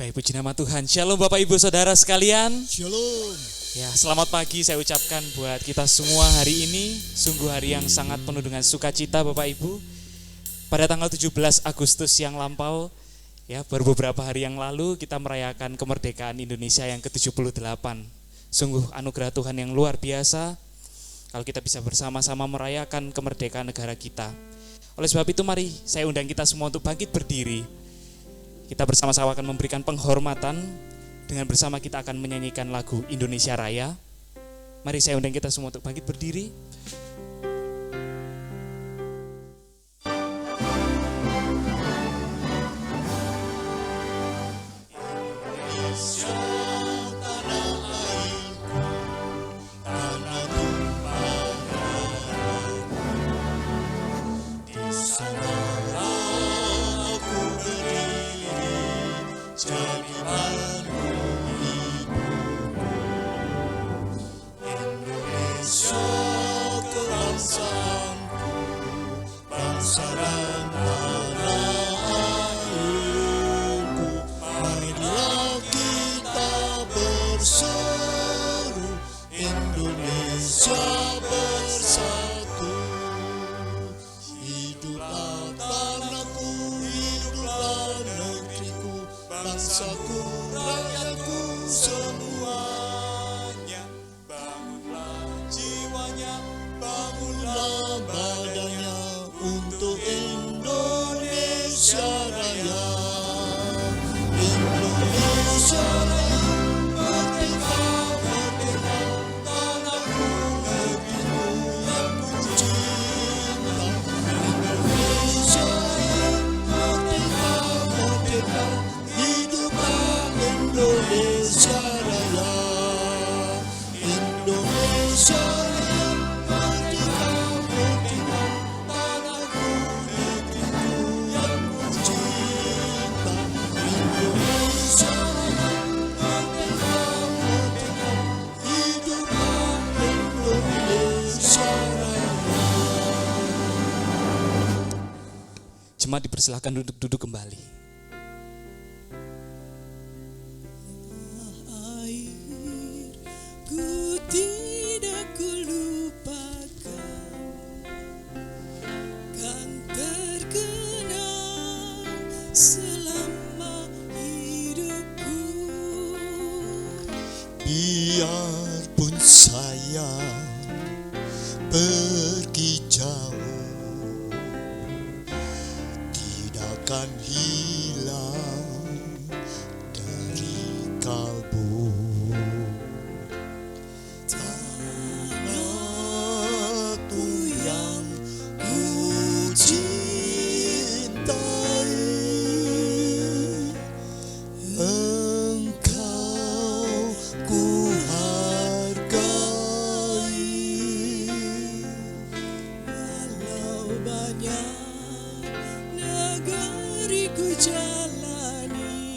Baik, puji nama Tuhan. Shalom Bapak Ibu Saudara sekalian. Shalom. Ya, selamat pagi saya ucapkan buat kita semua hari ini. Sungguh hari yang sangat penuh dengan sukacita Bapak Ibu. Pada tanggal 17 Agustus yang lampau, ya baru beberapa hari yang lalu kita merayakan kemerdekaan Indonesia yang ke-78. Sungguh anugerah Tuhan yang luar biasa kalau kita bisa bersama-sama merayakan kemerdekaan negara kita. Oleh sebab itu mari saya undang kita semua untuk bangkit berdiri. Kita bersama-sama akan memberikan penghormatan dengan bersama kita akan menyanyikan lagu Indonesia Raya. Mari saya undang kita semua untuk bangkit berdiri. Jemaat dipersilahkan duduk kembali. Airku tidak kulupakan, kan terkenang selama hidupku. Biarpun saya pergi jauh, akan hilang dari kalbu. Tanahku yang ku cintai, Engkau ku hargai. Walau banyak ku jalani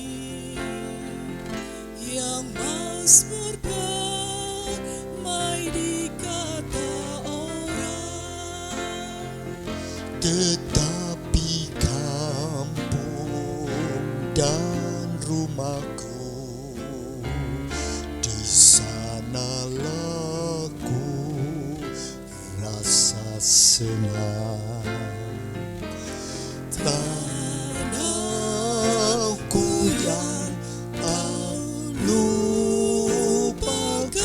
yang mazmur permai di kata orang, tetapi kampung dan rumahku, di sanalah ku rasa senang. Tanahku yang tak lupakan,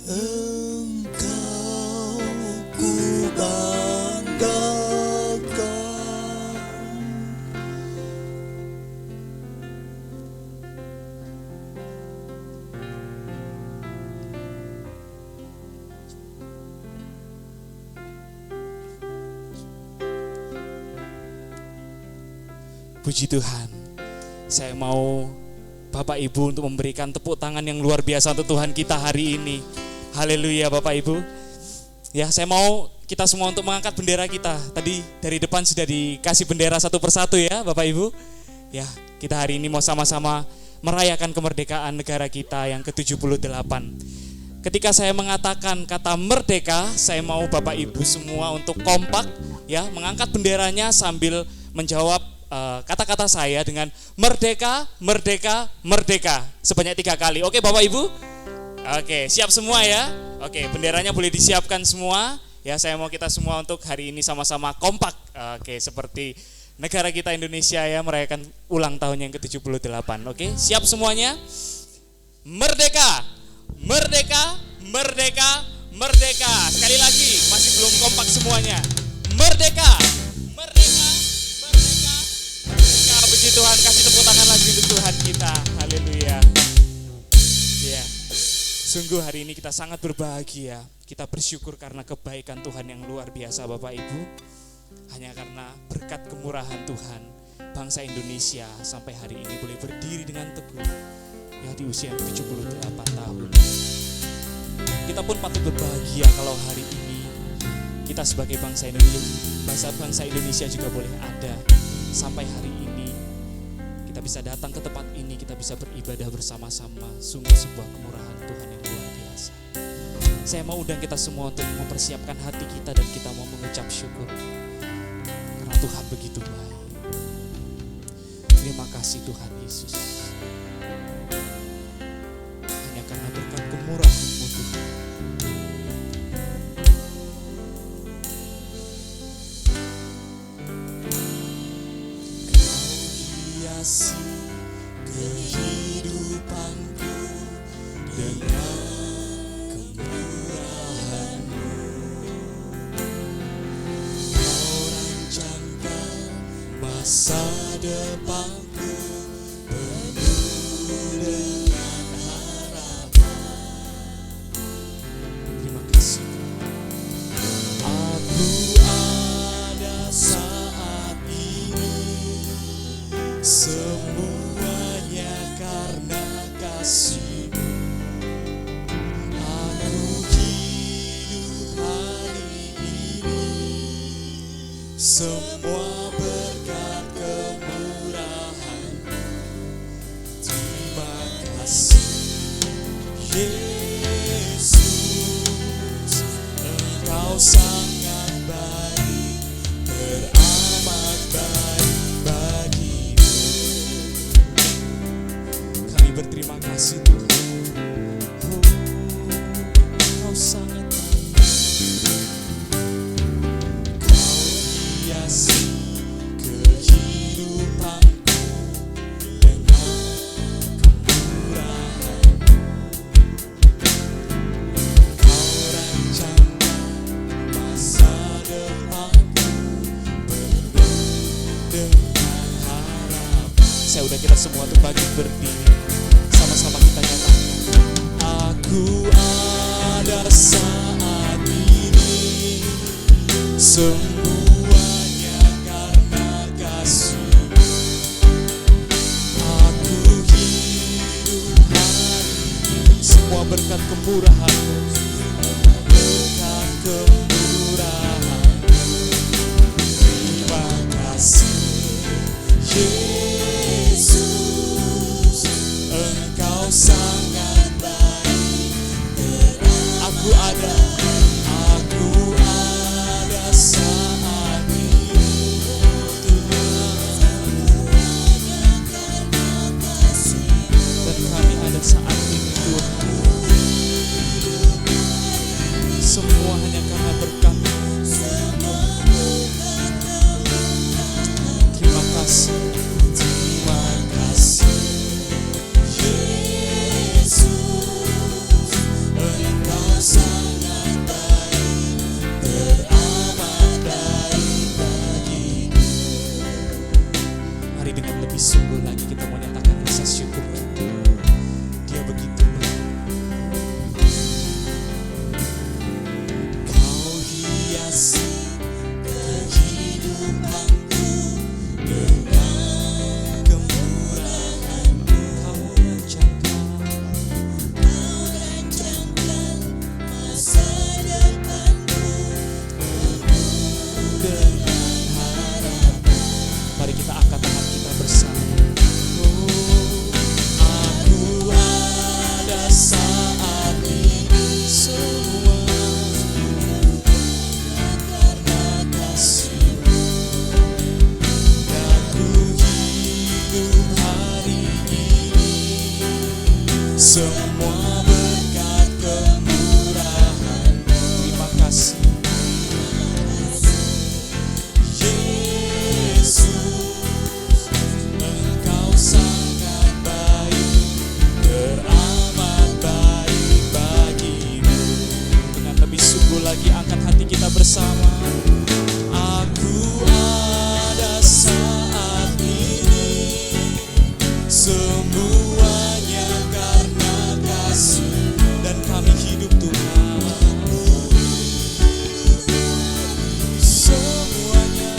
Engkau ku banggakan. Puji Tuhan. Saya mau Bapak Ibu untuk memberikan tepuk tangan yang luar biasa untuk Tuhan kita hari ini. Haleluya Bapak Ibu. Ya, saya mau kita semua untuk mengangkat bendera kita. Tadi dari depan sudah dikasih bendera satu persatu ya Bapak Ibu. Ya, kita hari ini mau sama-sama merayakan kemerdekaan negara kita yang ke-78. Ketika saya mengatakan kata merdeka, saya mau Bapak Ibu semua untuk kompak ya, mengangkat benderanya sambil menjawab kata-kata saya dengan merdeka, merdeka, merdeka sebanyak 3 kali. Oke Bapak Ibu? Oke, siap semua ya? Oke, benderanya boleh disiapkan semua. Ya, saya mau kita semua untuk hari ini sama-sama kompak. Oke, seperti negara kita Indonesia ya merayakan ulang tahun yang ke-78. Oke, siap semuanya? Merdeka, merdeka, merdeka, merdeka. Sekali lagi, masih belum kompak semuanya. Merdeka, merdeka, merdeka, merdeka. Puji Tuhan, kasih tepuk tangan lagi untuk Tuhan kita. Haleluya. Ya, sungguh hari ini kita sangat berbahagia. Kita bersyukur karena kebaikan Tuhan yang luar biasa Bapak Ibu. Hanya karena berkat kemurahan Tuhan, bangsa Indonesia sampai hari ini boleh berdiri dengan teguh ya di usia 78 tahun. Kita pun patut berbahagia kalau hari ini kita sebagai bangsa Indonesia juga boleh ada sampai hari ini. Kita bisa datang ke tempat ini, kita bisa beribadah bersama-sama. Sungguh sebuah kemurahan Tuhan yang luar biasa. Saya mau undang kita semua untuk mempersiapkan hati kita dan kita mau mengucap syukur. Karena Tuhan begitu baik. Terima kasih Tuhan Yesus. Hanya karena berkat kemurahan-Mu Tuhan. Kau hiasi kehidupanku dengan kemurahan-Mu. Kau rancangkan masa depanku penuh dengan harapan. Terima kasih Tuhan. Aku ada saat ini, semuanya karena kasih-Mu. Aku hidup hari ini, semua berkat kemurahan-Mu. Terima kasih Yesus, Engkau sangat baik, teramat baik bagiku. Kami berterima kasih Tuhan. Oh, Engkau sangat baik. Kau hiasi kehidupanku dengan kemurahan-Mu. Kau rancangkan masa depanku penuh dengan harapan. Saya udah kita semua tuh bangkit berdiri, sama-sama kita nyatakan. Aku ada saat ini, semuanya karena kasih-Mu. Aku hidup hari ini, semua berkat kemurahan-Mu. Berkat kemurahan-Mu. Terima kasih Yesus, Engkau sangat baik. Aku ada saat ini, dan kami ada saat ini Tuhan. Semua hanya karena berkat-Mu. Terima kasih, terima kasih Yesus, Engkau sangat baik, teramat baik bagiku. Mari dengan lebih sungguh lagi kita menyatakan rasa syukur kita. Dia begitu baik. Kau hiasi kehidupanku dengan kemurahan-Mu. Kau rancangkan masa depanku penuh dengan harapan. Mari kita angkat tangan kita bersama. Oh, semua berkat kemurahan. Terima kasih Yesus, Engkau sangat baik, teramat baik bagiku. Dengan lebih sungguh lagi angkat hati kita bersama. Aku ada saat ini, semuanya karena kasih, dan kami hidup Tuhan. Semuanya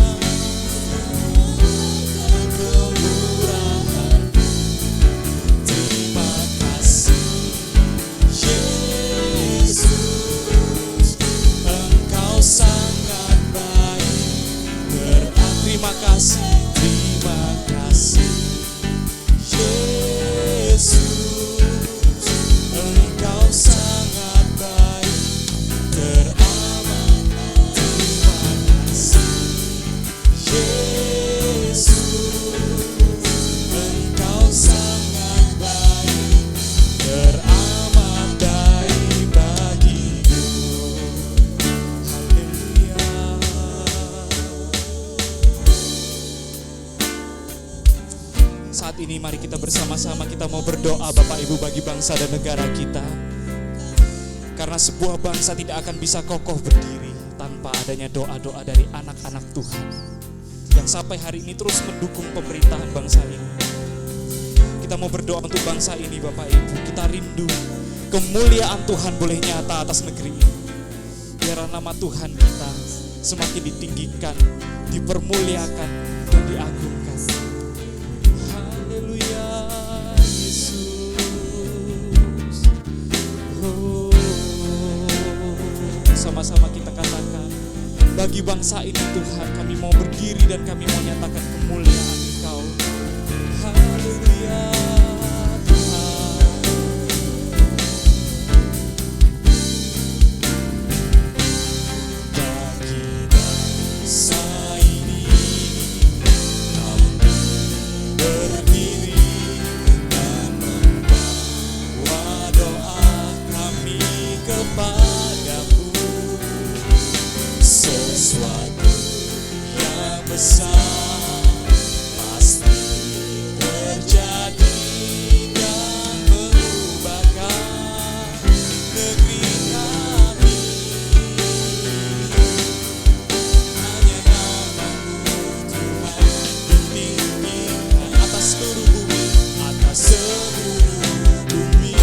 kemurahan. Terima kasih Yesus, Engkau sangat baik. Terima kasih Yesus, Engkau sangat baik, teramat. Terima kasih Yesus, Engkau sangat baik, teramat baik bagiku. Haleluya. Saat ini mari kita bersama-sama kita mau berdoa Bapak Ibu bagi bangsa dan negara kita. Karena sebuah bangsa tidak akan bisa kokoh berdiri tanpa adanya doa-doa dari anak-anak Tuhan yang sampai hari ini terus mendukung pemerintahan bangsa ini. Kita mau berdoa untuk bangsa ini Bapak Ibu. Kita rindu kemuliaan Tuhan boleh nyata atas negeri ini. Biar nama Tuhan kita semakin ditinggikan, dipermuliakan dan diagungkan. Haleluya Yesus. Oh, sama-sama kita katakan, bagi bangsa ini Tuhan, kami mau berdiri dan kami mau nyatakan kemuliaan Engkau. Haleluya Tuhan. Bagi bangsa ini kami berdiri dan membawa doa kami kepadamu. Sesuatu yang besar pasti terjadi dan mengubahkan negeri kami. Hanya nama-Mu Tuhan ditinggikan atas seluruh bumi, atas seluruh bumi.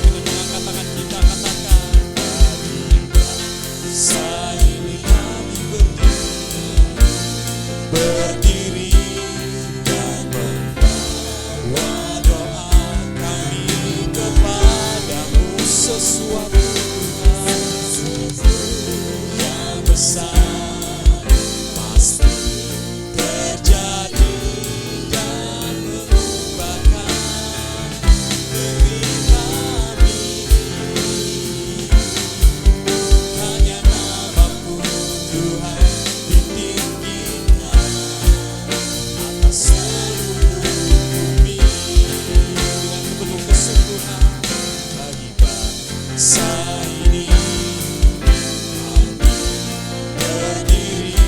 Dengan mengangkat tangan kita katakan, bagi bangsa ini kami berdiri dan membawa doa kami kepadamu. Sesuatu yang besar pasti terjadi dan mengubahkan negeri kami. Hanya nama-Mu Tuhan ditinggikan atas seluruh bumi. Dengan penuh kesungguhan bagi bangsa ini kami berdiri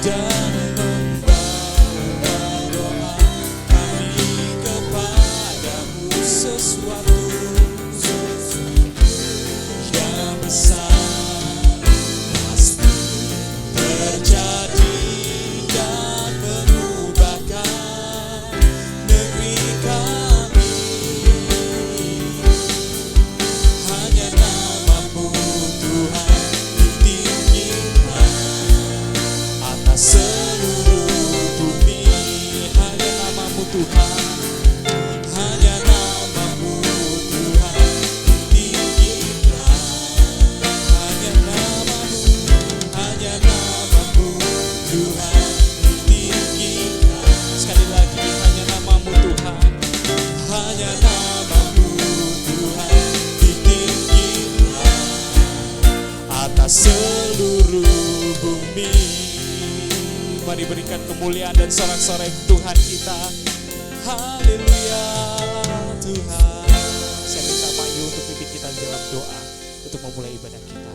dan membawa doa kami kepadamu. Sesuatu yang besar pasti terjadi dan mengubahkan negeri kami. Hanya nama-Mu Tuhan ditinggikan atas seluruh bumi. Hanya nama-Mu Tuhan, hanya nama-Mu Tuhan ditinggikan. Hanya nama-Mu, hanya nama-Mu Tuhan ditinggikan. Sekali lagi, hanya nama-Mu Tuhan, hanya nama-Mu Tuhan ditinggikan atas seluruh bumi. Mari berikan kemuliaan dan sorak-sorai Tuhan kita. Haleluya Tuhan. Saya minta kembali dalam doa untuk memulai ibadah kita.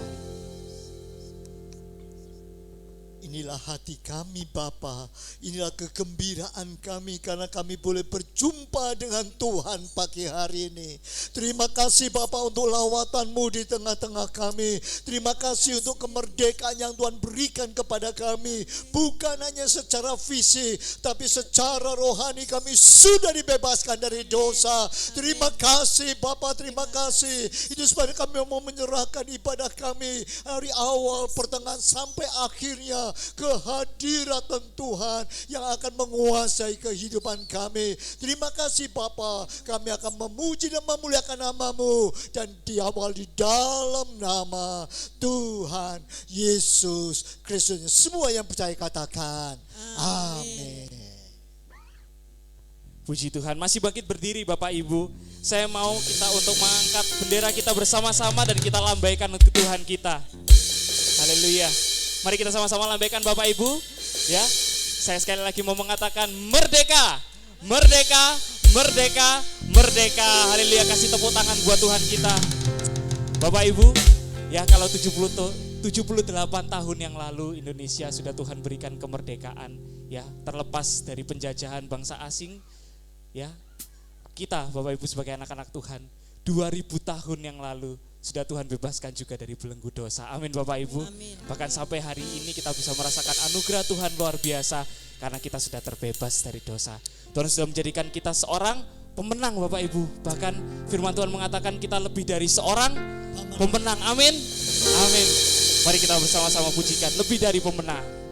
Inilah hati kami Bapa, inilah kegembiraan kami karena kami boleh berjumpa dengan Tuhan pagi hari ini. Terima kasih Bapa untuk lawatan-Mu di tengah-tengah kami. Terima kasih untuk kemerdekaan yang Tuhan berikan kepada kami. Bukan hanya secara fisik, tapi secara rohani kami sudah dibebaskan dari dosa. Terima kasih Bapa, terima kasih. Itu sebabnya kami mau menyerahkan ibadah kami dari awal, pertengahan sampai akhirnya kehadiran Tuhan yang akan menguasai kehidupan kami. Terima kasih Bapa, kami akan memuji dan memuliakan nama-Mu dan diawali di dalam nama Tuhan Yesus Kristus. Semua yang percaya katakan amin. Puji Tuhan, masih bangkit berdiri Bapak Ibu. Saya mau kita untuk mengangkat bendera kita bersama-sama dan kita lambaikan untuk Tuhan kita. Haleluya. Mari kita sama-sama lambaikan Bapak Ibu. Ya, saya sekali lagi mau mengatakan merdeka, merdeka, merdeka, merdeka. Haleluya, kasih tepuk tangan buat Tuhan kita. Bapak Ibu, ya kalau 78 tahun yang lalu Indonesia sudah Tuhan berikan kemerdekaan, ya, terlepas dari penjajahan bangsa asing, ya. Kita Bapak Ibu sebagai anak-anak Tuhan, 2000 tahun yang lalu sudah Tuhan bebaskan juga dari belenggu dosa. Amin Bapak Ibu. Amin. Bahkan sampai hari ini kita bisa merasakan anugerah Tuhan luar biasa karena kita sudah terbebas dari dosa. Tuhan sudah menjadikan kita seorang pemenang Bapak Ibu. Bahkan firman Tuhan mengatakan kita lebih dari seorang pemenang. Amin. Amin. Mari kita bersama-sama pujikan lebih dari pemenang.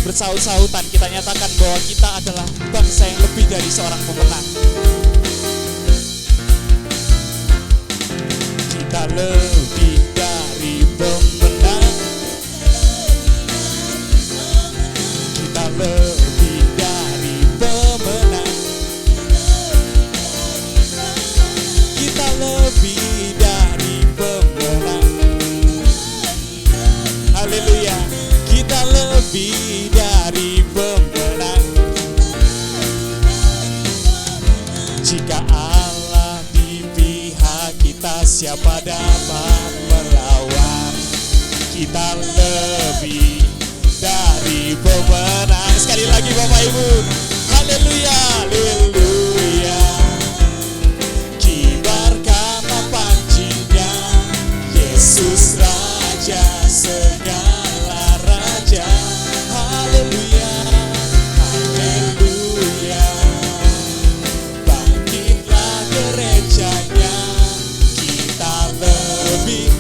Bersaut-sautan kita nyatakan bahwa kita adalah bangsa yang lebih dari seorang pemenang. Kita lebih dari pemenang. Kita lebih dari pemenang. siapa dapat melawan? Kita lebih dari pemenang. Sekali lagi Bapak Ibu, haleluya, haleluya. Kibarkanlah pancinya, Yesus Raja segala raja. Haleluya, haleluya. Bangkitlah gerejanya, kita lebih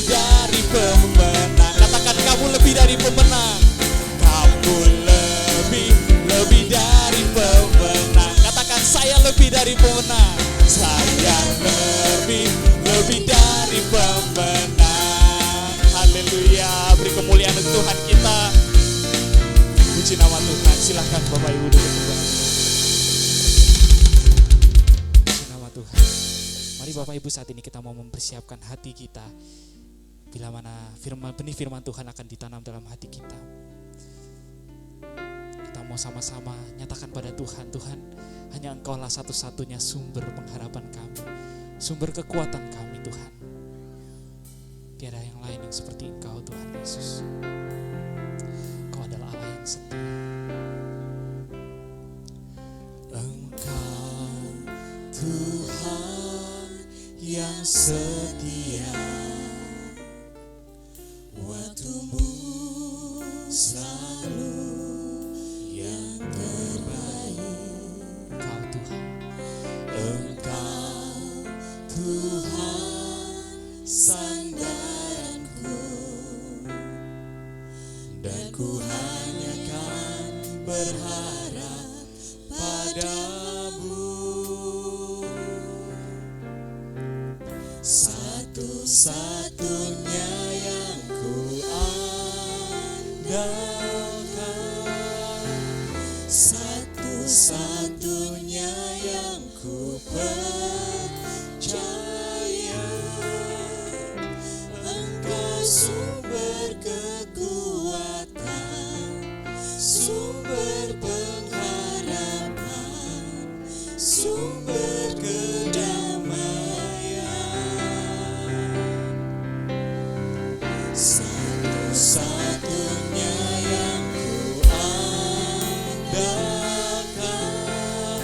dari pemenang. Katakan kamu lebih dari pemenang. Kamu lebih dari pemenang. Katakan saya lebih dari pemenang. Saya lebih dari pemenang. Haleluya. Beri kemuliaan untuk Tuhan kita. Puji nama Tuhan. Silahkan Bapak Ibu duduk kembali. Puji nama Tuhan. Mari Bapak Ibu, saat ini kita mau mempersiapkan hati kita. Bila mana benih firman Tuhan akan ditanam dalam hati kita. Kita mau sama-sama nyatakan pada Tuhan, Tuhan, hanya Engkaulah satu-satunya sumber pengharapan kami, sumber kekuatan kami Tuhan. Tiada yang lain yang seperti Engkau Tuhan Yesus. Engkau adalah Allah yang setia. Engkau Tuhan yang setia. Waktumu selalu yang terbaik. Engkau Tuhan, Engkau Tuhan sandaranku, dan ku hanya kan berharap padamu. Satu-satunya yang ku andalkan, satu-satunya yang ku percaya. Engkau sumber kekuatan, sumber pengharapan, sumber kedamaian. Satu-satunya yang ku andalkan,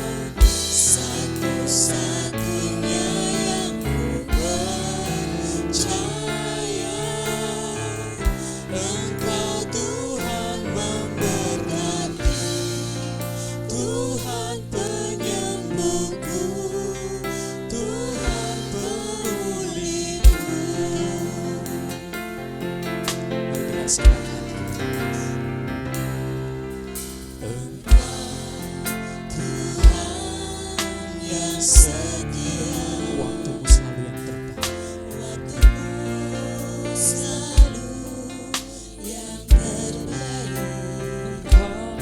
satu-satunya yang ku percaya. Engkau Tuhan memberkati, Tuhan penyembuhku, Tuhan pemulihku. Mari dengan segala hati Engkau Tuhan yang setia. Waktumu selalu yang terbaik. Waktumu selalu yang terbaik. Engkau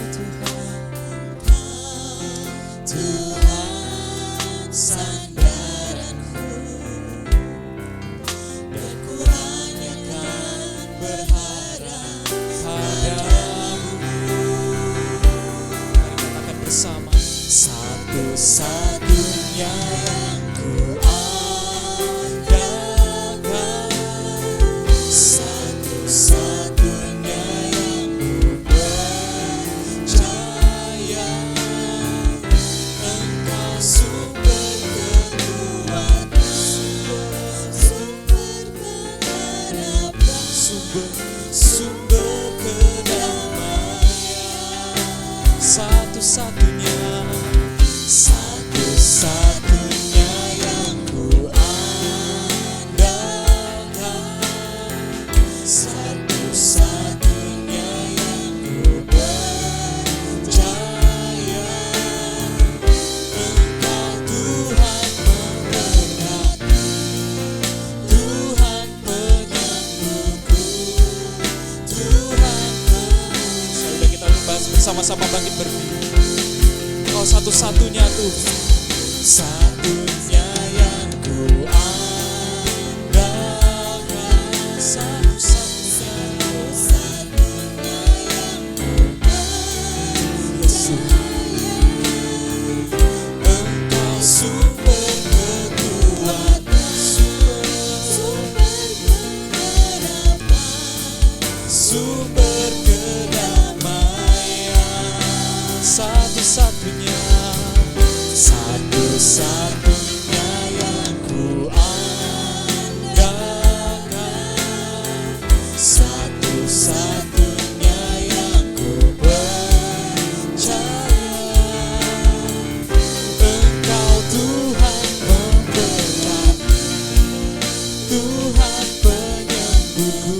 Tuhan sandaranku, dan ku hanya kan berharap padamu. Mari katakan bersama. Satu-satunya yang ku andalkan, satu-satunya yang ku percaya. Engkau sumber kekuatan, sumber pengharapan, sumber kedamaian. Satu-satunya yang ku andalkan, satu-satunya yang ku percaya. Engkau Tuhan memberkati, Tuhan penyembuhku, Tuhan pemulihku. Sudah kita bahas bersama-sama, bangkit berdiri. Engkau satu-satunya Tuhan, satunya yang ku andalkan, satu-satunya yang ku percaya. Engkau sumber kekuatan, sumber Satu-satunya yang ku andalkan, satu-satunya yang ku percaya. Engkau Tuhan memberkati, Tuhan penyembuhku,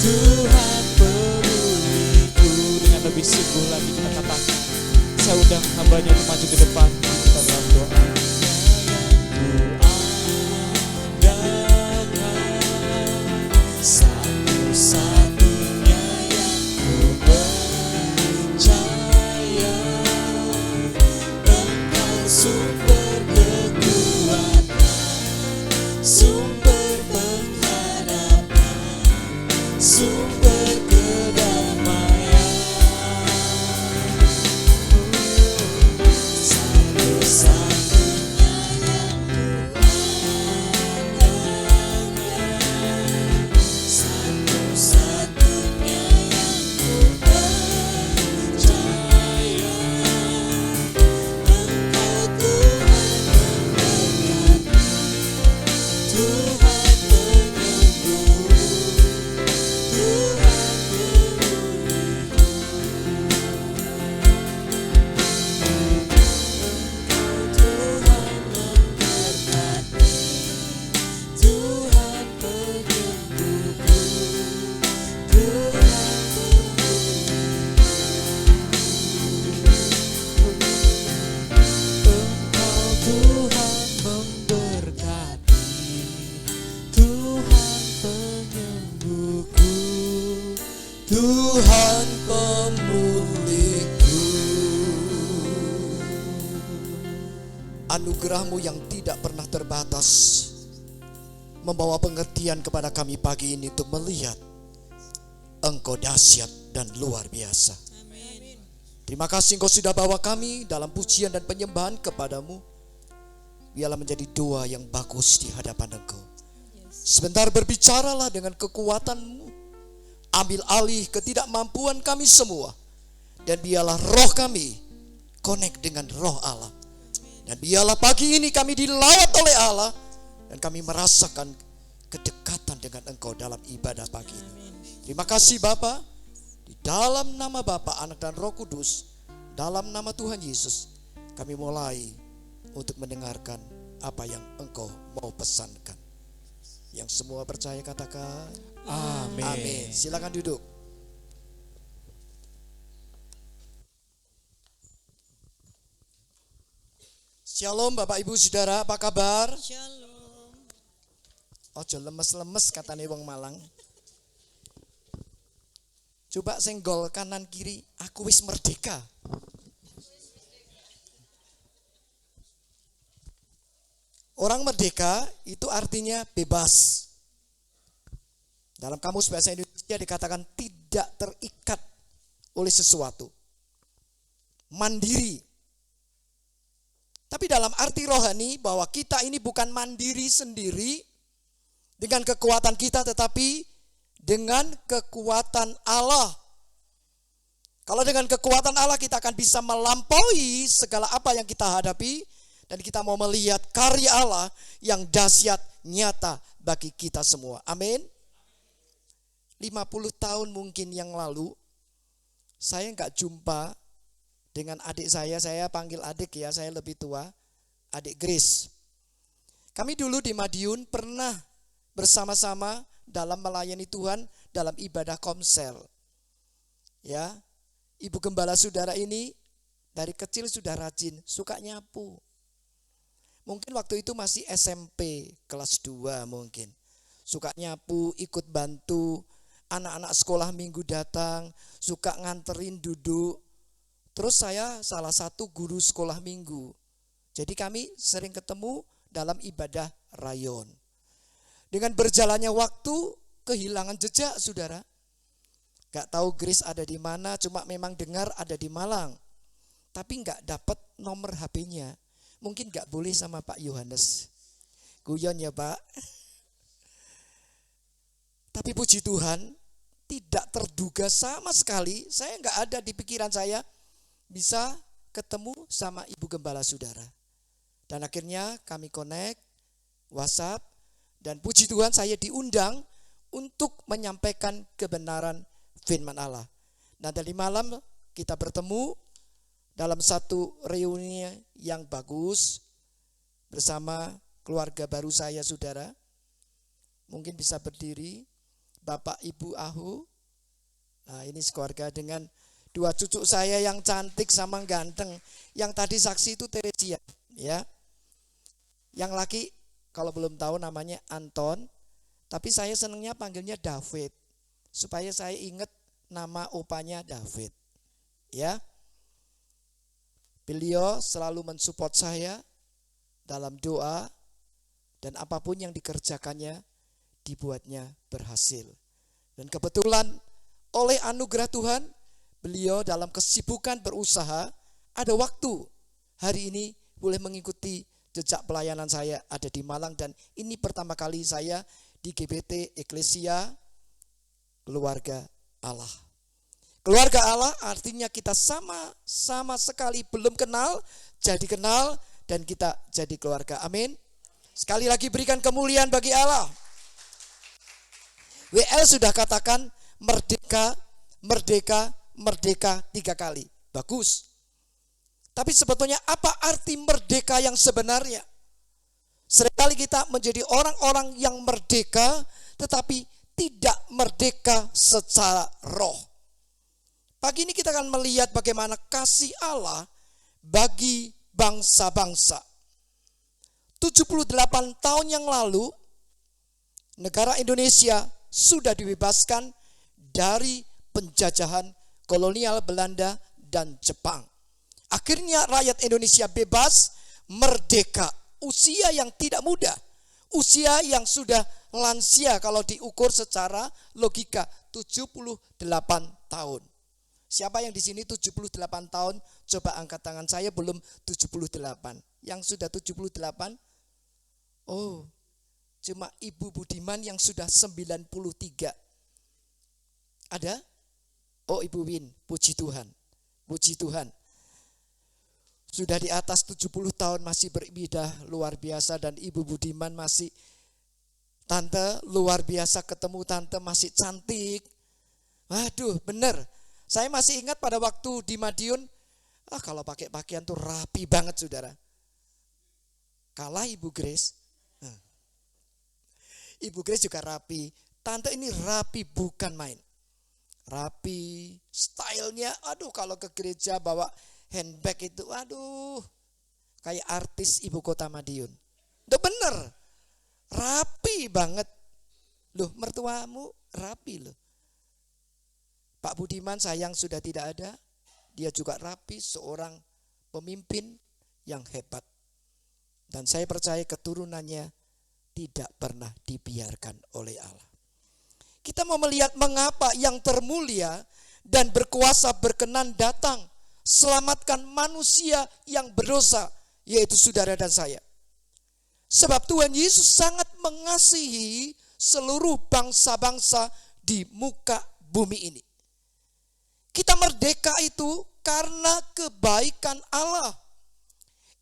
Tuhan pemulihanku. Dengan lebih sungguh lagi kita katakan, saya undang hambanya untuk maju ke depan, kita dalam doa. Satu-satunya yang ku percaya, Engkau sumber kekuatan, sumber pengharapan, sumber kedamaian. Satu-satunya yang ku andalkan, satu-satunya yang ku percaya. Engkau Tuhan memberkati, Tuhan penyembuh, Tuhan pemulihanku. Tuhan memberkati, Tuhan penyembuhku, Tuhan Engkau Tuhan memberkati, Tuhan penyembuhku, Tuhan pemulihku. Anugerah-Mu yang tidak pernah terbatas membawa pengertian kepada kami pagi ini untuk melihat Engkau dahsyat dan luar biasa. Terima kasih Engkau sudah bawa kami dalam pujian dan penyembahan kepadamu. Biarlah menjadi doa yang bagus di hadapan Engkau. Sebentar berbicaralah dengan kekuatan-Mu. Ambil alih ketidakmampuan kami semua. Dan biarlah roh kami connect dengan roh Allah. Dan biarlah pagi ini kami dilawat oleh Allah. Dan kami merasakan kedekatan dengan Engkau dalam ibadah pagi ini. Terima kasih Bapa. Di dalam nama Bapa, Anak dan Roh Kudus, dalam nama Tuhan Yesus, kami mulai untuk mendengarkan apa yang Engkau mau pesankan. Yang semua percaya katakan Amin. amin. Silakan duduk. Shalom Bapak Ibu Saudara, apa kabar? Shalom. Ojo lemes-lemes katanya wong Malang. Coba senggol kanan kiri, aku wis merdeka. Orang merdeka itu artinya bebas. Dalam kamus bahasa Indonesia dikatakan tidak terikat oleh sesuatu. Mandiri. Tapi dalam arti rohani bahwa kita ini bukan mandiri sendiri dengan kekuatan kita, tetapi dengan kekuatan Allah. Kalau dengan kekuatan Allah kita akan bisa melampaui segala apa yang kita hadapi. Dan kita mau melihat karya Allah yang dahsyat nyata bagi kita semua. Amin. 50 tahun mungkin yang lalu, saya nggak jumpa dengan adik saya panggil adik ya, saya lebih tua, adik Grace. Kami dulu di Madiun pernah bersama-sama dalam melayani Tuhan dalam ibadah komsel. Ya, Ibu Gembala Saudara ini dari kecil sudah rajin, suka nyapu. Mungkin waktu itu masih SMP, kelas 2 mungkin. Suka nyapu, ikut bantu, anak-anak sekolah minggu datang, suka nganterin duduk. Terus saya salah satu guru sekolah minggu. Jadi kami sering ketemu dalam ibadah rayon. Dengan berjalannya waktu, kehilangan jejak saudara. Gak tahu Grace ada di mana, cuma memang dengar ada di Malang. Tapi gak dapat nomor HP-nya. Mungkin gak boleh sama Pak Yohanes. Guyon ya Pak. Tapi puji Tuhan, tidak terduga sama sekali. Saya gak ada di pikiran saya bisa ketemu sama Ibu Gembala Saudara. Dan akhirnya kami connect, WhatsApp, dan puji Tuhan saya diundang untuk menyampaikan kebenaran firman Allah. Nah, tadi malam kita bertemu dalam satu reuni yang bagus bersama keluarga baru saya, saudara. Mungkin bisa berdiri, Bapak Ibu Ahu. Nah, ini sekeluarga dengan dua cucu saya yang cantik sama ganteng. Yang tadi saksi itu Teresia, ya. Yang laki kalau belum tahu namanya Anton, tapi saya senangnya panggilnya David, supaya saya ingat nama opanya David. Ya, beliau selalu mensupport saya dalam doa, dan apapun yang dikerjakannya dibuatnya berhasil. Dan kebetulan oleh anugerah Tuhan, beliau dalam kesibukan berusaha ada waktu hari ini boleh mengikuti jejak pelayanan saya ada di Malang, dan ini pertama kali saya di GBT Eklesia Keluarga Allah. Keluarga Allah artinya kita sama sekali belum kenal, jadi kenal, dan kita jadi keluarga. Amin. Sekali lagi berikan kemuliaan bagi Allah. WL sudah katakan merdeka, merdeka, merdeka 3 kali. Bagus. Tapi sebetulnya apa arti merdeka yang sebenarnya? Seringkali kita menjadi orang-orang yang merdeka, tetapi tidak merdeka secara roh. Pagi ini kita akan melihat bagaimana kasih Allah bagi bangsa-bangsa. 78 tahun yang lalu, negara Indonesia sudah dibebaskan dari penjajahan kolonial Belanda dan Jepang. Akhirnya rakyat Indonesia bebas, merdeka. Usia yang tidak muda. Usia yang sudah lansia kalau diukur secara logika. 78 tahun. Siapa yang di sini 78 tahun? Coba angkat tangan. Saya belum 78. Yang sudah 78? Oh, cuma Ibu Budiman yang sudah 93. Ada? Oh, Ibu Win. Puji Tuhan. Puji Tuhan. Sudah di atas 70 tahun masih beribadah luar biasa, dan Ibu Budiman masih, tante luar biasa, ketemu tante masih cantik. Waduh, bener. Saya masih ingat pada waktu di Madiun, kalau pakai pakaian tuh rapi banget, saudara. Kalah Ibu Grace. Ibu Grace juga rapi. Tante ini rapi bukan main. Rapi, stylenya, aduh kalau ke gereja bawa handbag itu, aduh, kayak artis ibu kota Madiun. Udah bener, rapi banget. Loh, mertuamu rapi loh. Pak Budiman sayang sudah tidak ada. Dia juga rapi, seorang pemimpin yang hebat. Dan saya percaya keturunannya tidak pernah dibiarkan oleh Allah. Kita mau melihat mengapa yang termulia dan berkuasa berkenan datang selamatkan manusia yang berdosa, yaitu saudara dan saya. Sebab Tuhan Yesus sangat mengasihi seluruh bangsa-bangsa di muka bumi ini. Kita merdeka itu karena kebaikan Allah.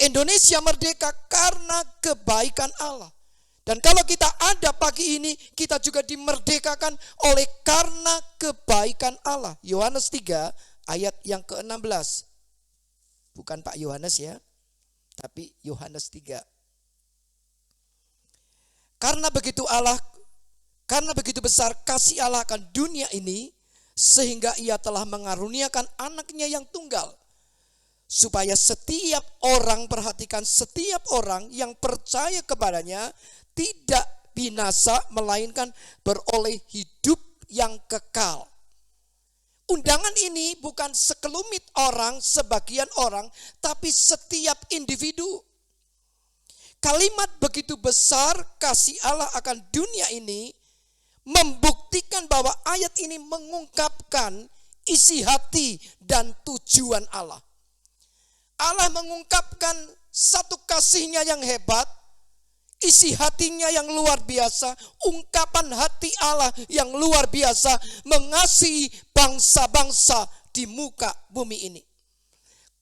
Indonesia merdeka karena kebaikan Allah. Dan kalau kita ada pagi ini, kita juga dimerdekakan oleh karena kebaikan Allah. Yohanes 3 ayat yang ke-16. Bukan Pak Yohanes ya, tapi Yohanes 3. Karena begitu besar kasih Allah akan dunia ini, sehingga ia telah mengaruniakan anaknya yang tunggal. Supaya setiap orang, perhatikan, setiap orang yang percaya kepadanya tidak binasa, melainkan beroleh hidup yang kekal. Undangan ini bukan sekelumit orang, sebagian orang, tapi setiap individu. Kalimat begitu besar kasih Allah akan dunia ini membuktikan bahwa ayat ini mengungkapkan isi hati dan tujuan Allah. Allah mengungkapkan satu kasihnya yang hebat, isi hatinya yang luar biasa, ungkapan hati Allah yang luar biasa, mengasihi bangsa-bangsa di muka bumi ini.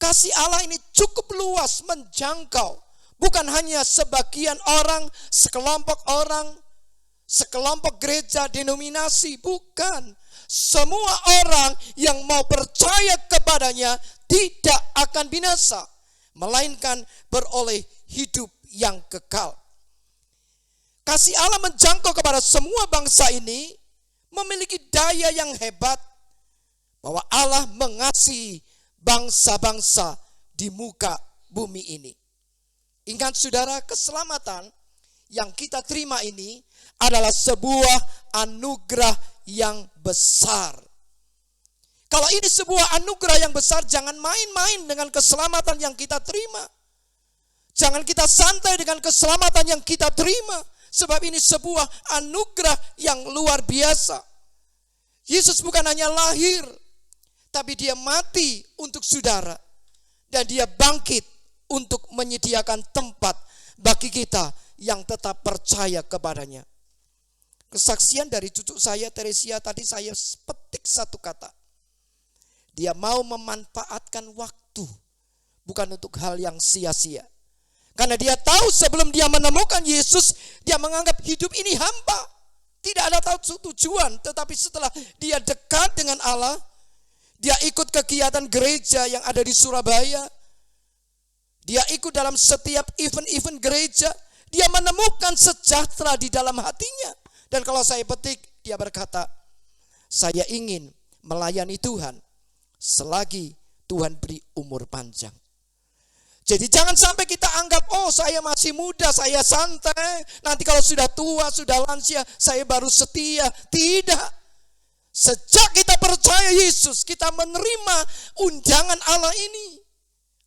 Kasih Allah ini cukup luas, menjangkau, bukan hanya sebagian orang, sekelompok gereja, denominasi, bukan. Semua orang yang mau percaya kepadanya tidak akan binasa, melainkan beroleh hidup yang kekal. Kasih Allah menjangkau kepada semua bangsa ini memiliki daya yang hebat, bahwa Allah mengasihi bangsa-bangsa di muka bumi ini. Ingat saudara, keselamatan yang kita terima ini adalah sebuah anugerah yang besar. Kalau ini sebuah anugerah yang besar, jangan main-main dengan keselamatan yang kita terima. Jangan kita santai dengan keselamatan yang kita terima, sebab ini sebuah anugerah yang luar biasa. Yesus bukan hanya lahir, tapi dia mati untuk saudara, dan dia bangkit untuk menyediakan tempat bagi kita yang tetap percaya kepadanya. Kesaksian dari cucu saya, Teresia, tadi saya petik satu kata. Dia mau memanfaatkan waktu, bukan untuk hal yang sia-sia. Karena dia tahu sebelum dia menemukan Yesus, dia menganggap hidup ini hampa. Tidak ada tujuan, tetapi setelah dia dekat dengan Allah, dia ikut kegiatan gereja yang ada di Surabaya. Dia ikut dalam setiap event-event gereja. Dia menemukan sejahtera di dalam hatinya. Dan kalau saya petik, dia berkata, saya ingin melayani Tuhan selagi Tuhan beri umur panjang. Jadi jangan sampai kita anggap, oh saya masih muda, saya santai. Nanti kalau sudah tua, sudah lansia, saya baru setia. Tidak. Sejak kita percaya Yesus, kita menerima undangan Allah ini.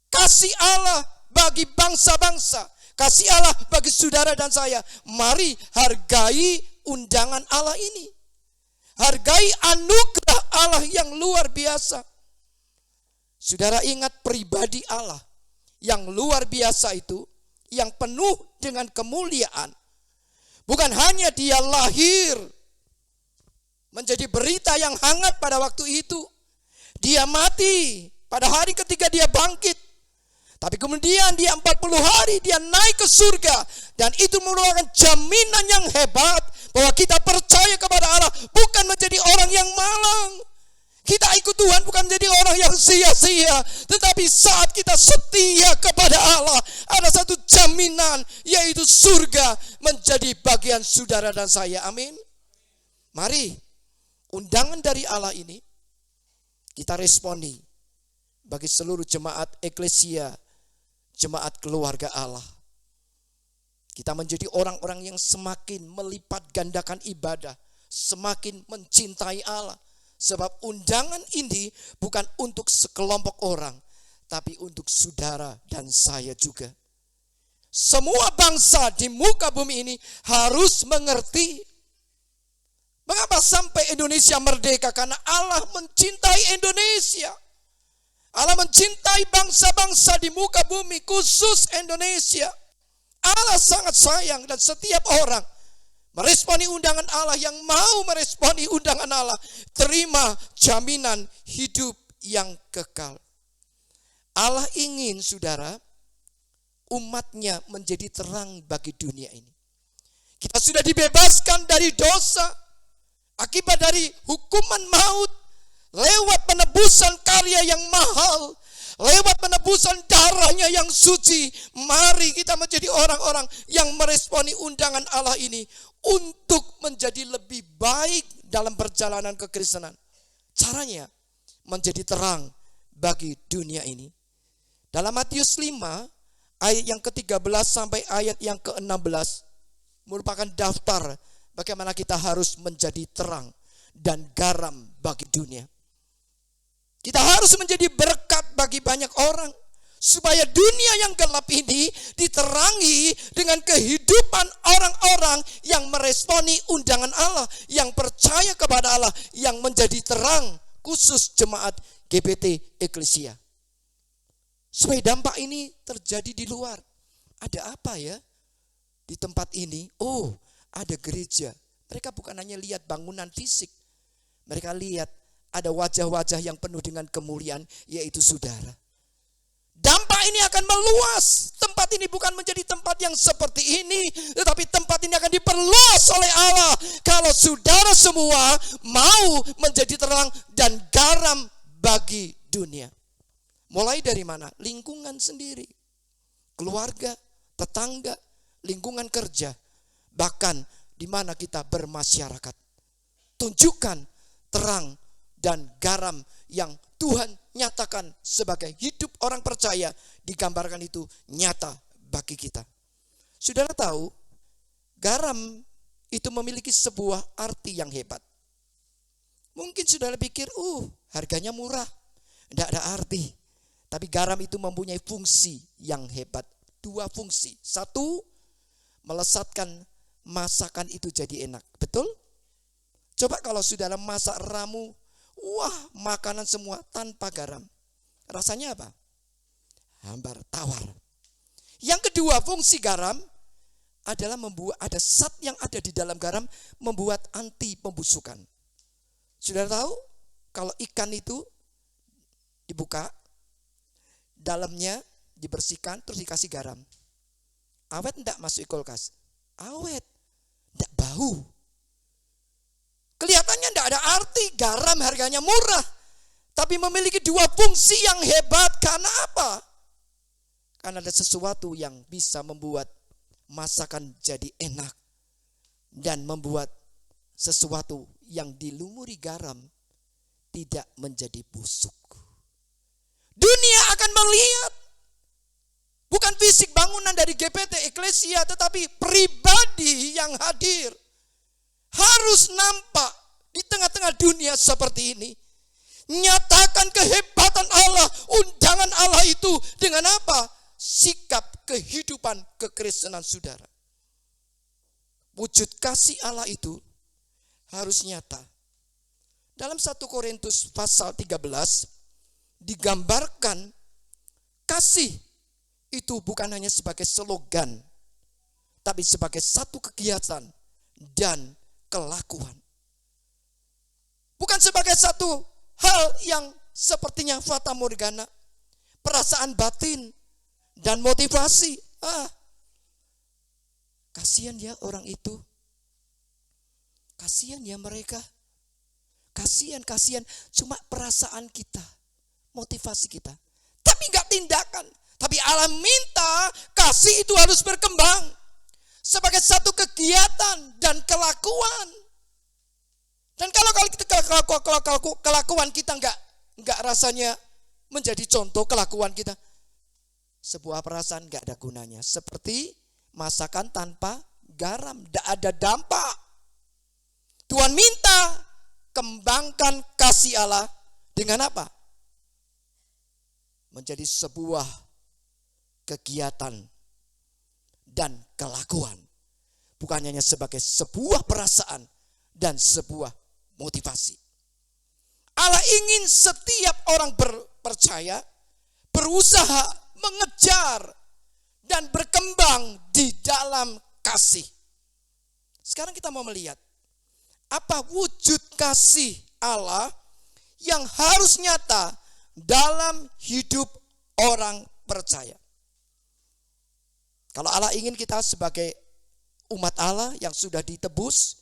Kasih Allah bagi bangsa-bangsa. Kasih Allah bagi saudara dan saya. Mari hargai undangan Allah ini. Hargai anugerah Allah yang luar biasa. Saudara ingat pribadi Allah yang luar biasa itu, yang penuh dengan kemuliaan. Bukan hanya dia lahir menjadi berita yang hangat pada waktu itu. Dia mati pada hari ketiga dia bangkit. Tapi kemudian dia 40 hari dia naik ke surga. Dan itu merupakan jaminan yang hebat bahwa kita percaya kepada Allah bukan menjadi orang yang malang. Kita ikut Tuhan bukan menjadi orang yang sia-sia. Tetapi saat kita setia kepada Allah, ada satu jaminan, yaitu surga menjadi bagian saudara dan saya. Amin. Mari, undangan dari Allah ini kita responi bagi seluruh jemaat eklesia, jemaat keluarga Allah. Kita menjadi orang-orang yang semakin melipat gandakan ibadah, semakin mencintai Allah. Sebab undangan ini bukan untuk sekelompok orang, tapi untuk saudara dan saya juga. Semua bangsa di muka bumi ini harus mengerti. Mengapa sampai Indonesia merdeka? Karena Allah mencintai Indonesia. Allah mencintai bangsa-bangsa di muka bumi, khusus Indonesia. Allah sangat sayang, dan setiap orang meresponi undangan Allah, yang mau meresponi undangan Allah, terima jaminan hidup yang kekal. Allah ingin saudara, umatnya menjadi terang bagi dunia ini. Kita sudah dibebaskan dari dosa, akibat dari hukuman maut, lewat penebusan karya yang mahal, lewat penebusan darahnya yang suci. Mari kita menjadi orang-orang yang meresponi undangan Allah ini untuk menjadi lebih baik dalam perjalanan kekristenan. Caranya menjadi terang bagi dunia ini. Dalam Matius 5 ayat yang ke-13 sampai ayat yang ke-16 merupakan daftar bagaimana kita harus menjadi terang dan garam bagi dunia. Kita harus menjadi berkat bagi banyak orang, supaya dunia yang gelap ini diterangi dengan kehidupan orang-orang yang meresponi undangan Allah, yang percaya kepada Allah, yang menjadi terang, khusus jemaat GBT Eklesia. Supaya dampak ini terjadi di luar. Ada apa ya di tempat ini? Oh, ada gereja. Mereka bukan hanya lihat bangunan fisik, mereka lihat ada wajah-wajah yang penuh dengan kemuliaan, yaitu saudara. Dampak ini akan meluas. Tempat ini bukan menjadi tempat yang seperti ini, tetapi tempat ini akan diperluas oleh Allah. Kalau saudara semua mau menjadi terang dan garam bagi dunia. Mulai dari mana? Lingkungan sendiri, keluarga, tetangga, lingkungan kerja, bahkan di mana kita bermasyarakat. Tunjukkan terang dan garam yang Tuhan nyatakan sebagai hidup orang percaya, digambarkan itu nyata bagi kita. Saudara tahu, garam itu memiliki sebuah arti yang hebat. Mungkin saudara pikir, harganya murah, tidak ada arti. Tapi garam itu mempunyai fungsi yang hebat. 2 fungsi. 1, melesatkan masakan itu jadi enak. Betul? Coba kalau saudara masak ramu, wah, makanan semua tanpa garam. Rasanya apa? Hambar, tawar. Yang kedua, fungsi garam adalah membuat, ada zat yang ada di dalam garam membuat anti pembusukan. Saudara tahu, kalau ikan itu dibuka, dalamnya dibersihkan, terus dikasih garam. Awet enggak masuk kulkas? Awet. Enggak bau. Kelihatannya enggak ada arti, garam harganya murah. Tapi memiliki 2 fungsi yang hebat. Karena apa? Karena ada sesuatu yang bisa membuat masakan jadi enak. Dan membuat sesuatu yang dilumuri garam tidak menjadi busuk. Dunia akan melihat bukan fisik bangunan dari GPT Eklesia, tetapi pribadi yang hadir harus nampak di tengah-tengah dunia seperti ini. Nyatakan kehebatan Allah, undangan Allah itu dengan apa? Sikap kehidupan kekristenan saudara. Wujud kasih Allah itu harus nyata. Dalam 1 Korintus pasal 13 digambarkan kasih itu bukan hanya sebagai slogan, tapi sebagai satu kegiatan dan kelakuan. Bukan sebagai satu hal yang sepertinya fata morgana, perasaan batin dan motivasi. Kasihan ya orang itu. Kasihan ya mereka. Kasihan. Cuma perasaan kita, motivasi kita. Tapi enggak tindakan. Tapi Allah minta kasih itu harus berkembang sebagai satu kegiatan dan kelakuan. Dan kalau kita kelakuan kita enggak rasanya menjadi contoh kelakuan kita, sebuah perasaan enggak ada gunanya. Seperti masakan tanpa garam, enggak ada dampak. Tuhan minta kembangkan kasih Allah dengan apa? Menjadi sebuah kegiatan dan kelakuan. Bukan hanya sebagai sebuah perasaan dan sebuah motivasi. Allah ingin setiap orang percaya berusaha mengejar dan berkembang di dalam kasih. Sekarang kita mau melihat apa wujud kasih Allah yang harus nyata dalam hidup orang percaya. Kalau Allah ingin kita sebagai umat Allah yang sudah ditebus,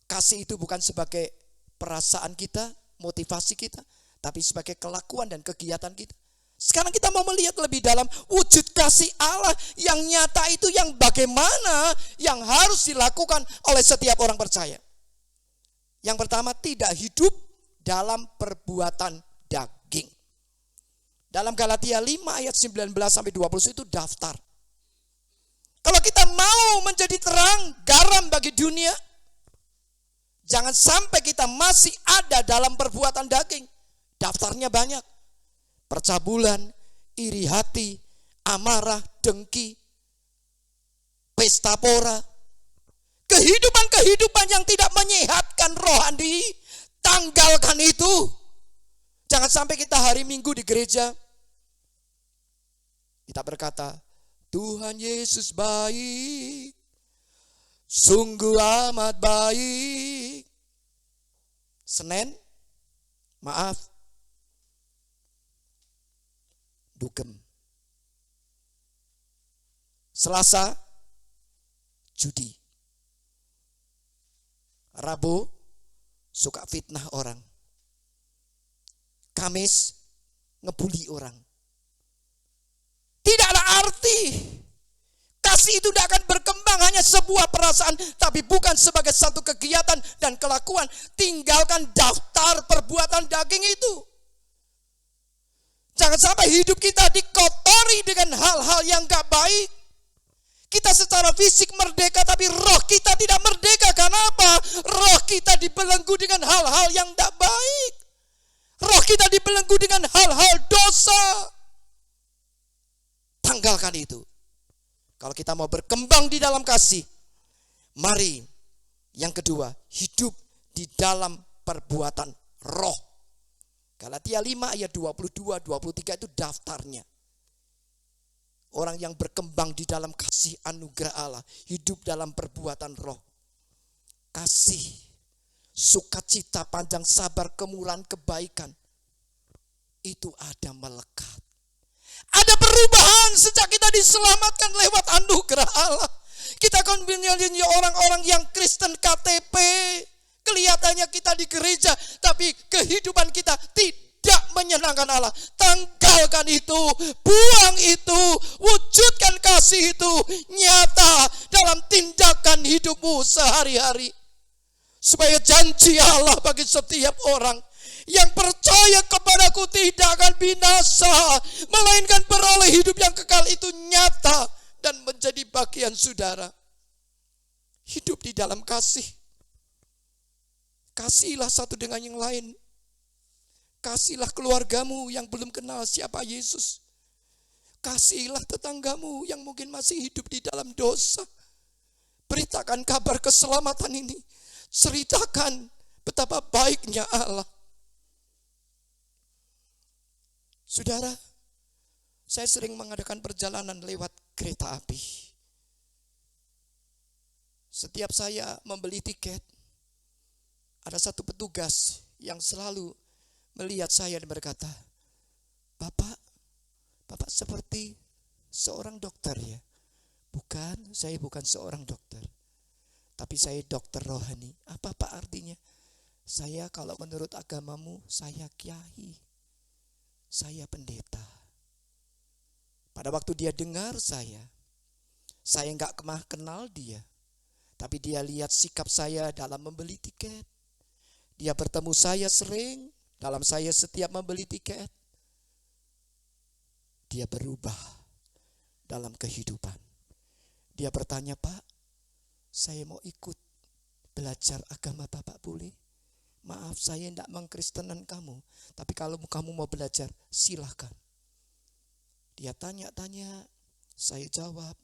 kasih itu bukan sebagai perasaan kita, motivasi kita, tapi sebagai kelakuan dan kegiatan kita. Sekarang kita mau melihat lebih dalam wujud kasih Allah yang nyata itu yang bagaimana yang harus dilakukan oleh setiap orang percaya. Yang pertama, tidak hidup dalam perbuatan daging. Dalam Galatia 5 ayat 19 sampai 20 itu daftar. Kalau kita mau menjadi terang, garam bagi dunia, jangan sampai kita masih ada dalam perbuatan daging. Daftarnya banyak. Percabulan, iri hati, amarah, dengki, pesta pora. Kehidupan yang tidak menyehatkan rohani, tanggalkan itu. Jangan sampai kita hari Minggu di gereja, kita berkata, Tuhan Yesus baik, sungguh amat baik. Senin, maaf, dugem. Selasa, judi. Rabu, suka fitnah orang. Kamis, ngebully orang. Tidak ada arti. Kasih itu tidak akan berkembang hanya sebuah perasaan, tapi bukan sebagai satu kegiatan dan kelakuan. Tinggalkan daftar perbuatan daging itu. Jangan sampai hidup kita dikotori dengan hal-hal yang gak baik. Kita secara fisik merdeka, tapi roh kita tidak merdeka. Karena apa? Roh kita dibelenggu dengan hal-hal yang gak baik. Roh kita dibelenggu dengan hal-hal dosa. Tanggalkan itu. Kalau kita mau berkembang di dalam kasih, mari yang kedua, hidup di dalam perbuatan roh. Galatia 5 ayat 22, 23 itu daftarnya. Orang yang berkembang di dalam kasih anugerah Allah, hidup dalam perbuatan roh. Kasih, sukacita, panjang sabar, kemurahan, kebaikan. Itu ada melekat. Ada perubahan sejak kita diselamatkan lewat anugerah Allah. Kita akan menjadi orang-orang yang Kristen KTP. Kelihatannya kita di gereja, tapi kehidupan kita tidak menyenangkan Allah. Tanggalkan itu, buang itu, wujudkan kasih itu nyata dalam tindakan hidupmu sehari-hari. Supaya janji Allah bagi setiap orang yang percaya kepadaku tidak akan binasa, melainkan beroleh hidup yang kekal itu nyata dan menjadi bagian saudara. Hidup di dalam kasih. Kasihilah satu dengan yang lain. Kasihilah keluargamu yang belum kenal siapa Yesus. Kasihilah tetanggamu yang mungkin masih hidup di dalam dosa. Beritakan kabar keselamatan ini. Ceritakan betapa baiknya Allah. Saudara, saya sering mengadakan perjalanan lewat kereta api. Setiap saya membeli tiket, ada satu petugas yang selalu melihat saya dan berkata, Bapak seperti seorang dokter ya? Bukan, saya bukan seorang dokter. Tapi saya dokter rohani. Apa Pak artinya? Saya kalau menurut agamamu, saya kiai. Saya pendeta. Pada waktu dia dengar saya enggak kenal dia. Tapi dia lihat sikap saya dalam membeli tiket. Dia bertemu saya sering, dalam saya setiap membeli tiket. Dia berubah dalam kehidupan. Dia bertanya, Pak, saya mau ikut belajar agama Bapak boleh? Maaf, saya tidak mengkristenan kamu. Tapi kalau kamu mau belajar, silahkan. Dia tanya-tanya, saya jawab,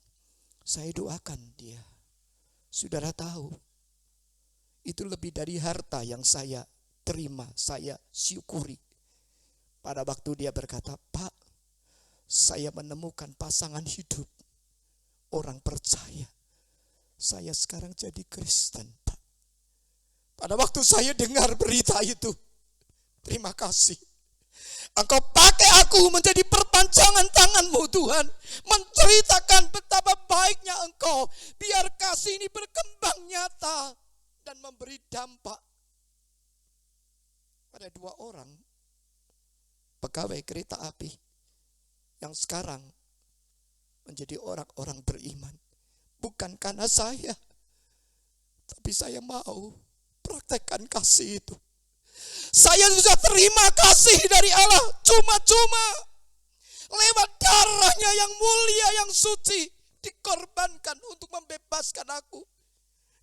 saya doakan dia. Saudara tahu, itu lebih dari harta yang saya terima, saya syukuri. Pada waktu dia berkata, Pak, saya menemukan pasangan hidup, orang percaya. Saya sekarang jadi Kristen, Pak. Pada waktu saya dengar berita itu, terima kasih. Engkau pakai aku menjadi perpanjangan tangan-Mu Tuhan. Menceritakan betapa baiknya Engkau. Biar kasih ini berkembang nyata dan memberi dampak pada dua orang pegawai kereta api yang sekarang menjadi orang-orang beriman. Bukan karena saya, tapi saya mau praktekkan kasih itu. Saya sudah terima kasih dari Allah cuma-cuma. Lewat darahnya yang mulia, yang suci, dikorbankan untuk membebaskan aku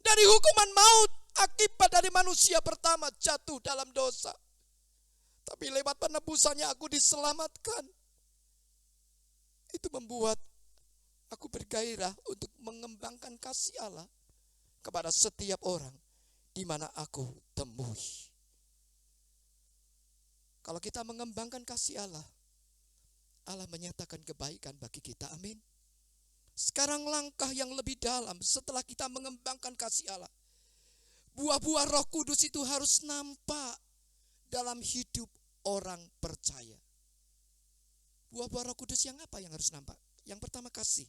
dari hukuman maut akibat dari manusia pertama jatuh dalam dosa. Tapi lewat penebusannya aku diselamatkan. Itu membuat aku bergairah untuk mengembangkan kasih Allah kepada setiap orang di mana aku temui. Kalau kita mengembangkan kasih Allah, Allah menyatakan kebaikan bagi kita. Amin. Sekarang langkah yang lebih dalam setelah kita mengembangkan kasih Allah. Buah-buah Roh Kudus itu harus nampak dalam hidup orang percaya. Buah-buah Roh Kudus yang apa yang harus nampak? Yang pertama kasih.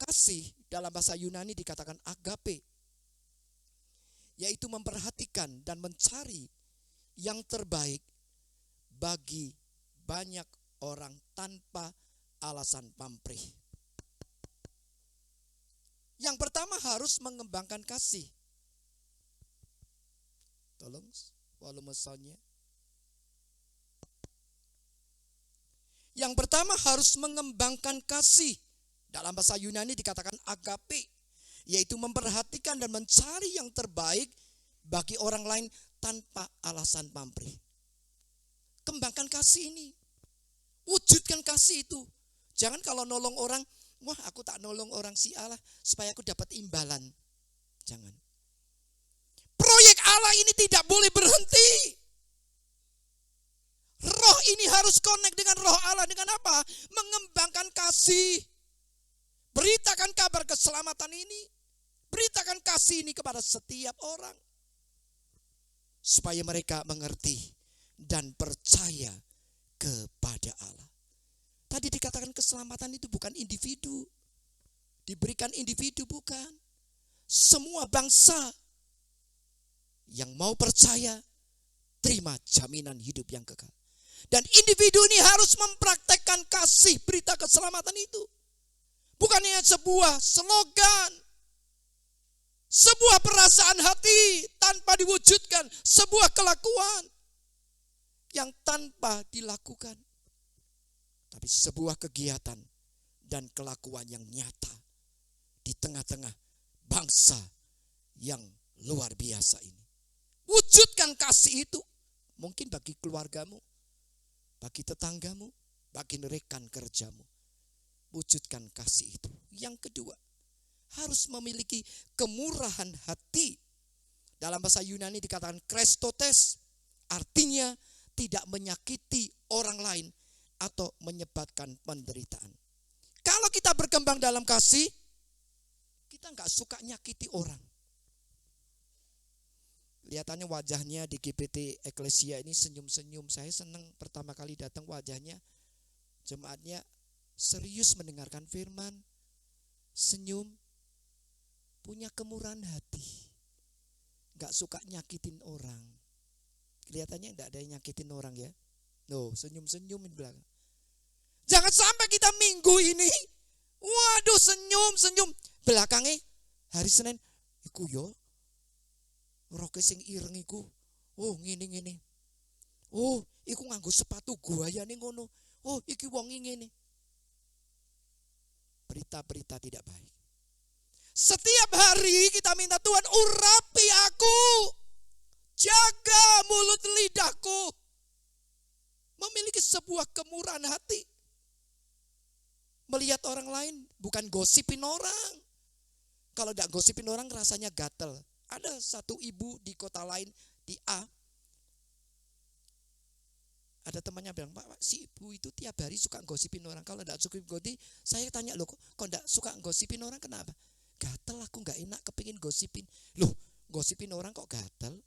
Kasih dalam bahasa Yunani dikatakan agape, yaitu memperhatikan dan mencari yang terbaik bagi banyak orang tanpa alasan pamrih. Yang pertama harus mengembangkan kasih. Tolong volume soundnya. Yang pertama harus mengembangkan kasih. Dalam bahasa Yunani dikatakan agape, yaitu memperhatikan dan mencari yang terbaik bagi orang lain tanpa alasan pamrih. Kembangkan kasih ini. Wujudkan kasih itu. Jangan kalau nolong orang, wah aku tak nolong orang si Allah supaya aku dapat imbalan. Jangan. Proyek Allah ini tidak boleh berhenti. Roh ini harus connect dengan roh Allah. Dengan apa? Mengembangkan kasih. Beritakan kabar keselamatan ini. Beritakan kasih ini kepada setiap orang. Supaya mereka mengerti dan percaya kepada Allah. Tadi dikatakan keselamatan itu bukan individu. Diberikan individu bukan. Semua bangsa yang mau percaya, terima jaminan hidup yang kekal. Dan individu ini harus mempraktekkan kasih berita keselamatan itu. Bukan hanya sebuah slogan, sebuah perasaan hati tanpa diwujudkan, sebuah kelakuan yang tanpa dilakukan. Tapi sebuah kegiatan dan kelakuan yang nyata di tengah-tengah bangsa yang luar biasa ini. Wujudkan kasih itu. Mungkin bagi keluargamu, bagi tetanggamu, bagi rekan kerjamu. Wujudkan kasih itu. Yang kedua, harus memiliki kemurahan hati. Dalam bahasa Yunani dikatakan krestotes, artinya tidak menyakiti orang lain atau menyebabkan penderitaan. Kalau kita berkembang dalam kasih, kita nggak suka nyakiti orang. Lihatannya wajahnya di GPT Eklesia ini senyum-senyum. Saya senang pertama kali datang wajahnya. Jemaatnya serius mendengarkan firman. Senyum. Punya kemurahan hati. Gak suka nyakitin orang. Kelihatannya gak ada yang nyakitin orang ya. No, senyum-senyum di belakang. Jangan sampai kita minggu ini. Waduh senyum-senyum. Belakangnya hari Senin. Iku yo. Roke sing ireng iku. Oh ngene-ngene. Oh iku nganggo sepatu guayane ngono. Oh iki wong ngene. Berita-berita tidak baik. Setiap hari kita minta Tuhan urapi aku. Jaga mulut lidahku. Memiliki sebuah kemurahan hati. Melihat orang lain bukan gosipin orang. Kalau tidak gosipin orang rasanya gatel. Ada satu ibu di kota lain, di A. Ada temannya bilang, Pak, si ibu itu tiap hari suka gosipin orang. Kalau tidak suka gosipin, saya tanya, loh kok tidak suka gosipin orang, kenapa? Gatel, aku nggak enak kepingin gosipin. Loh, gosipin orang kok gatel?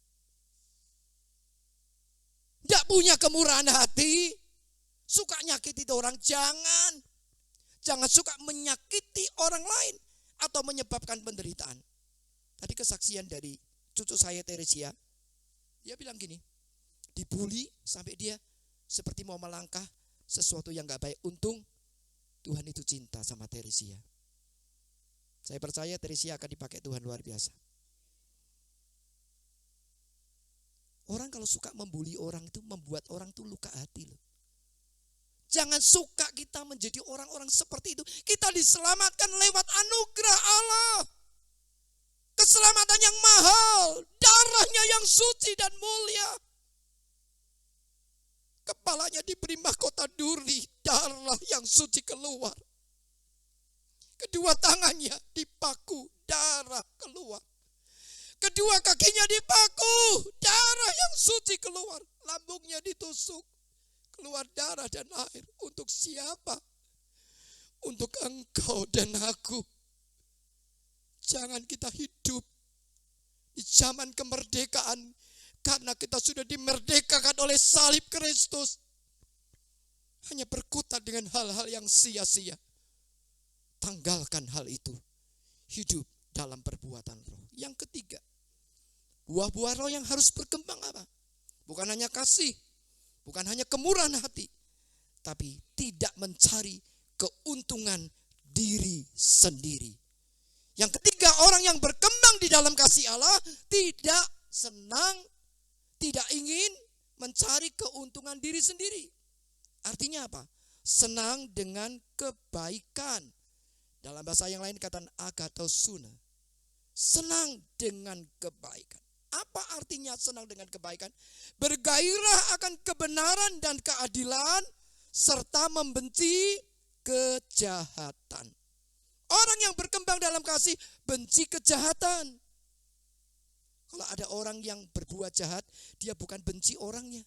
Tidak punya kemurahan hati. Suka nyakiti orang, jangan. Jangan suka menyakiti orang lain atau menyebabkan penderitaan. Tadi kesaksian dari cucu saya Teresia, dia bilang gini, dibully sampai dia seperti mau melangkah sesuatu yang gak baik. Untung Tuhan itu cinta sama Teresia. Saya percaya Teresia akan dipakai Tuhan luar biasa. Orang kalau suka membuli orang itu membuat orang tuh luka hati loh. Jangan suka kita menjadi orang-orang seperti itu. Kita diselamatkan lewat anugerah Allah. Keselamatan yang mahal, darahnya yang suci dan mulia. Kepalanya diberi mahkota duri, darah yang suci keluar. Kedua tangannya dipaku, darah keluar. Kedua kakinya dipaku, darah yang suci keluar. Lambungnya ditusuk, keluar darah dan air. Untuk siapa? Untuk engkau dan aku. Jangan kita hidup di zaman kemerdekaan karena kita sudah dimerdekakan oleh salib Kristus. Hanya berkutat dengan hal-hal yang sia-sia. tanggalkan hal itu. Hidup dalam perbuatan roh. Yang ketiga, buah-buah roh yang harus berkembang apa? Bukan hanya kasih, bukan hanya kemurahan hati, tapi tidak mencari keuntungan diri sendiri. Yang ketiga, orang yang berkembang di dalam kasih Allah tidak senang, tidak ingin mencari keuntungan diri sendiri. Artinya apa? Senang dengan kebaikan. Dalam bahasa yang lain dikatakan agathosuna. Senang dengan kebaikan. Apa artinya senang dengan kebaikan? Bergairah akan kebenaran dan keadilan serta membenci kejahatan. Orang yang berkembang dalam kasih benci kejahatan. Kalau ada orang yang berbuat jahat, dia bukan benci orangnya.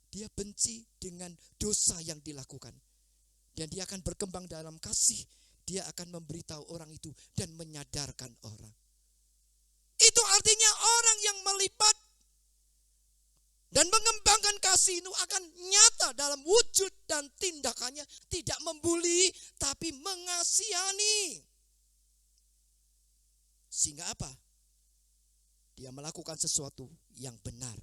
Dia benci dengan dosa yang dilakukan. Dan dia akan berkembang dalam kasih. Dia akan memberitahu orang itu dan menyadarkan orang. Itu artinya orang yang melipat dan mengembangkan kasih itu akan nyata dalam wujud dan tindakannya. Tidak membuli, tapi mengasihani. Sehingga apa? Dia melakukan sesuatu yang benar.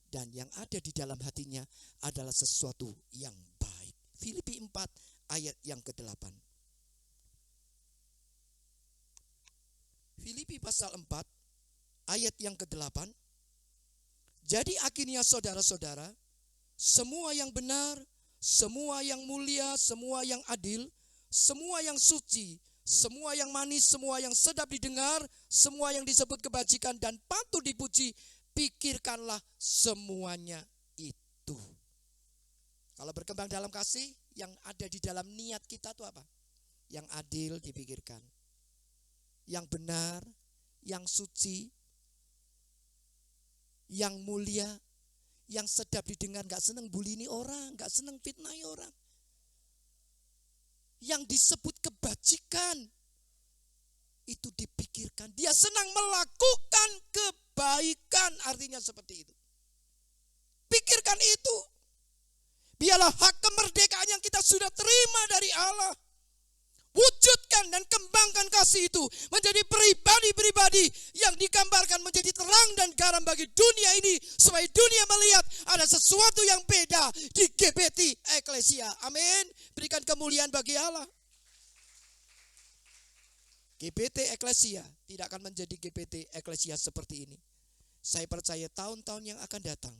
Dan yang ada di dalam hatinya adalah sesuatu yang baik. Filipi 4 ayat yang ke-8. Filipi pasal 4 ayat yang ke-8. Jadi akhirnya saudara-saudara, semua yang benar, semua yang mulia, semua yang adil, semua yang suci, semua yang manis, semua yang sedap didengar, semua yang disebut kebajikan dan patut dipuji, pikirkanlah semuanya itu. Kalau berkembang dalam kasih, yang ada di dalam niat kita itu apa? Yang adil dipikirkan, yang benar, yang suci, yang mulia, yang sedap didengar, gak senang bulini orang, gak senang fitnahi orang. Yang disebut kebajikan, itu dipikirkan. Dia senang melakukan kebaikan, artinya seperti itu. Pikirkan itu. Biarlah hak kemerdekaan yang kita sudah terima dari Allah. Wujudkan dan kembangkan kasih itu menjadi pribadi-pribadi yang digambarkan menjadi terang dan garam bagi dunia ini, supaya dunia melihat ada sesuatu yang beda di GBT Eklesia. Amin. Berikan kemuliaan bagi Allah. GBT Eklesia tidak akan menjadi GBT Eklesia seperti ini. Saya percaya tahun-tahun yang akan datang,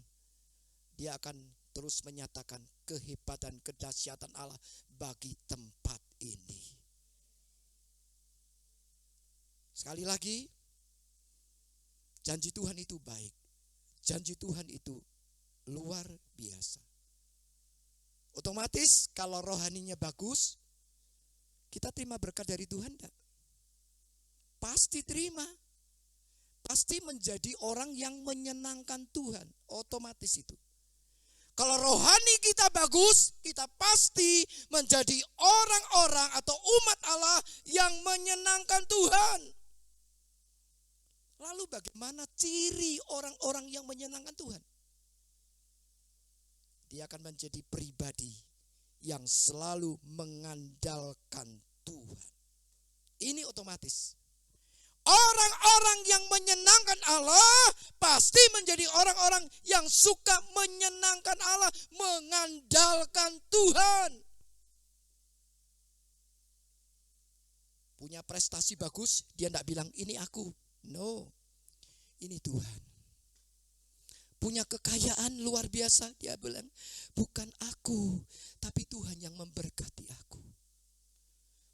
dia akan terus menyatakan kehebatan, kedahsyatan Allah bagi tempat ini. Sekali lagi, janji Tuhan itu baik. Janji Tuhan itu luar biasa. Otomatis kalau rohaninya bagus, kita terima berkat dari Tuhan enggak? Pasti terima. Pasti menjadi orang yang menyenangkan Tuhan. Otomatis itu. Kalau rohani kita bagus, kita pasti menjadi orang-orang atau umat Allah yang menyenangkan Tuhan. Lalu bagaimana ciri orang-orang yang menyenangkan Tuhan? Dia akan menjadi pribadi yang selalu mengandalkan Tuhan. Ini otomatis. Orang-orang yang menyenangkan Allah pasti menjadi orang-orang yang suka menyenangkan Allah, mengandalkan Tuhan. Punya prestasi bagus, dia tidak bilang ini aku. No, ini Tuhan. Punya kekayaan luar biasa, dia bilang bukan aku, tapi Tuhan yang memberkati aku.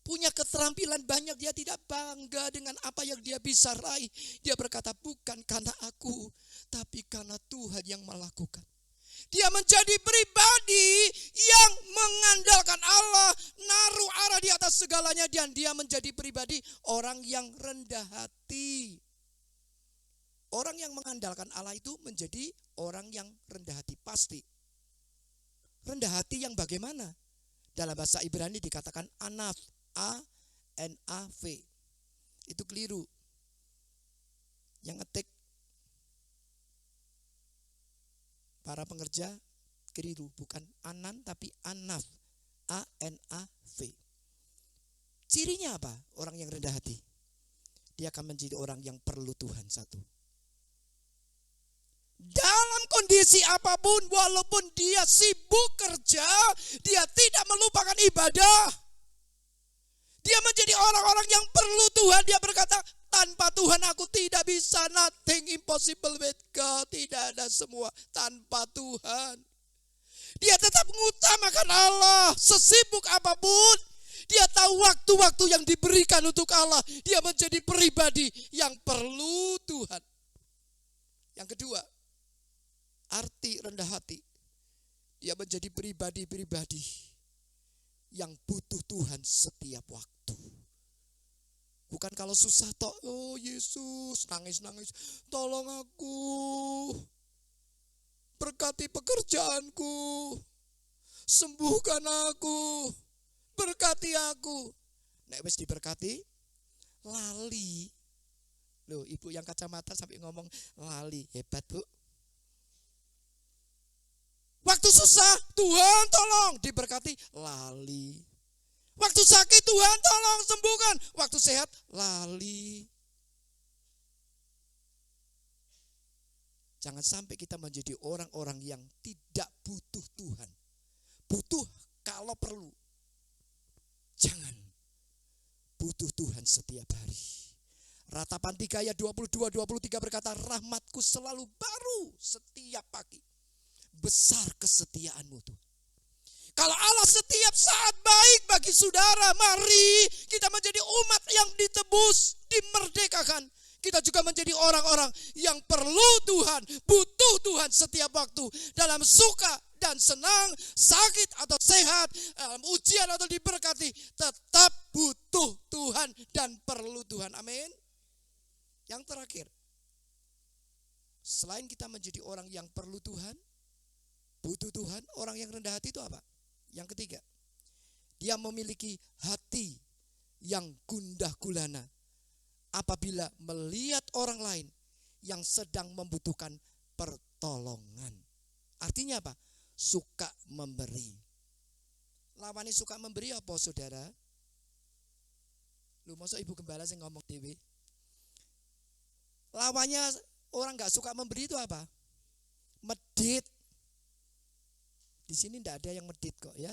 Punya keterampilan banyak, dia tidak bangga dengan apa yang dia bisa raih. Dia berkata bukan karena aku, tapi karena Tuhan yang melakukan. Dia menjadi pribadi yang mengandalkan Allah, naruh arah di atas segalanya, dan dia menjadi pribadi orang yang rendah hati. Orang yang mengandalkan Allah itu menjadi orang yang rendah hati, pasti. Rendah hati yang bagaimana? Dalam bahasa Ibrani dikatakan anaf, A-N-A-V. Itu keliru. Yang ngetik para pengerja keliru, bukan anan tapi anaf, A-N-A-V. Cirinya apa? Orang yang rendah hati. Dia akan menjadi orang yang perlu Tuhan. Satu. Dalam kondisi apapun, walaupun dia sibuk kerja, dia tidak melupakan ibadah. Dia menjadi orang-orang yang perlu Tuhan. Dia berkata, tanpa Tuhan aku tidak bisa. Nothing impossible with God. Tidak ada semua tanpa Tuhan. Dia tetap mengutamakan Allah. Sesibuk apapun, dia tahu waktu-waktu yang diberikan untuk Allah. Dia menjadi pribadi yang perlu Tuhan. Yang kedua, arti rendah hati. Dia menjadi pribadi-pribadi yang butuh Tuhan setiap waktu. Bukan kalau susah toh, oh Yesus, nangis-nangis, tolong aku, berkati pekerjaanku, sembuhkan aku, berkati aku. Nek wis diberkati, lali. Loh, ibu yang kacamata sampai ngomong lali, hebat bu. Waktu susah, Tuhan tolong, diberkati, lali. Waktu sakit, Tuhan tolong sembuhkan. Waktu sehat, lali. Jangan sampai kita menjadi orang-orang yang tidak butuh Tuhan. Butuh kalau perlu. Jangan. Butuh Tuhan setiap hari. Ratapan 3 ayat 22-23 berkata, rahmatku selalu baru setiap pagi. Besar kesetiaanmu Tuhan. Kalau Allah setiap saat baik bagi saudara, mari kita menjadi umat yang ditebus, dimerdekakan. Kita juga menjadi orang-orang yang perlu Tuhan, butuh Tuhan setiap waktu. Dalam suka dan senang, sakit atau sehat, dalam ujian atau diberkati, tetap butuh Tuhan dan perlu Tuhan. Amin. Yang terakhir, selain kita menjadi orang yang perlu Tuhan, butuh Tuhan, orang yang rendah hati itu apa? Yang ketiga, dia memiliki hati yang gundah gulana apabila melihat orang lain yang sedang membutuhkan pertolongan. Artinya apa? Suka memberi. Lawannya suka memberi apa saudara? Lu masuk ibu gembala sing ngomong dewe. Lawannya orang gak suka memberi itu apa? Medit. Di sini tidak ada yang medit kok ya.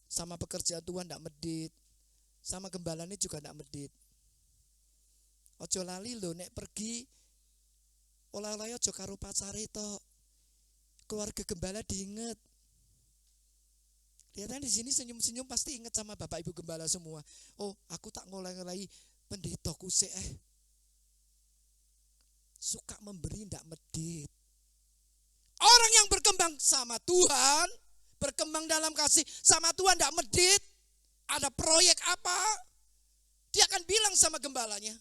Sama pekerjaan Tuhan tidak medit. Sama gembalanya juga tidak medit. Ojo lali lho nek pergi oleh-oleh ojo karo pacare tok. Keluarga gembala diinget. Lihatnya di sini senyum-senyum pasti ingat sama Bapak Ibu gembala semua. Oh, aku tak ngoleh-ngolehi pendetaku sih Suka memberi ndak medit. Orang yang berkembang sama Tuhan, berkembang dalam kasih sama Tuhan ndak medit. Ada proyek apa? Dia akan bilang sama gembalanya,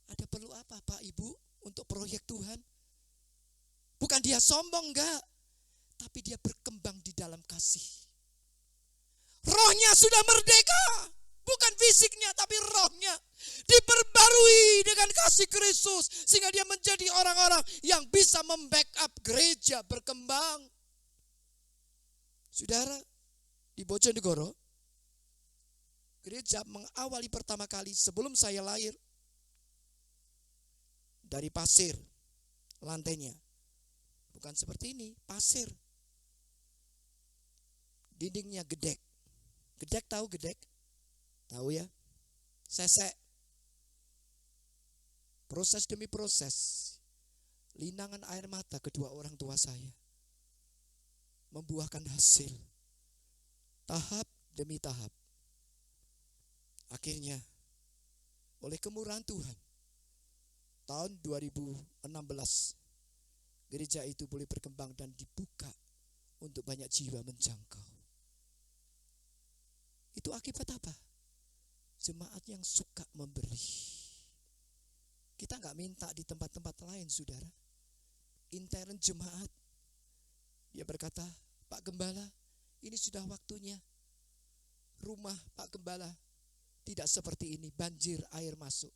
ada perlu apa Pak Ibu untuk proyek Tuhan? Bukan dia sombong enggak, tapi dia berkembang di dalam kasih. Rohnya sudah merdeka, bukan fisiknya tapi rohnya diperbarui dengan kasih Kristus sehingga dia menjadi orang-orang yang bisa membackup gereja berkembang. Saudara, di Bojonegoro gereja mengawali pertama kali sebelum saya lahir dari pasir lantainya. Bukan seperti ini, pasir. Dindingnya gedek. Gedek tahu gedek? Tahu ya? Sesek. Proses demi proses. Linangan air mata kedua orang tua saya membuahkan hasil. Tahap demi tahap. Akhirnya oleh kemurahan Tuhan tahun 2016 gereja itu boleh berkembang dan dibuka untuk banyak jiwa menjangkau. Itu akibat apa? Jemaat yang suka memberi. Kita enggak minta di tempat-tempat lain, saudara. Intern jemaat, dia berkata, Pak Gembala, ini sudah waktunya. Rumah Pak Gembala tidak seperti ini, banjir air masuk.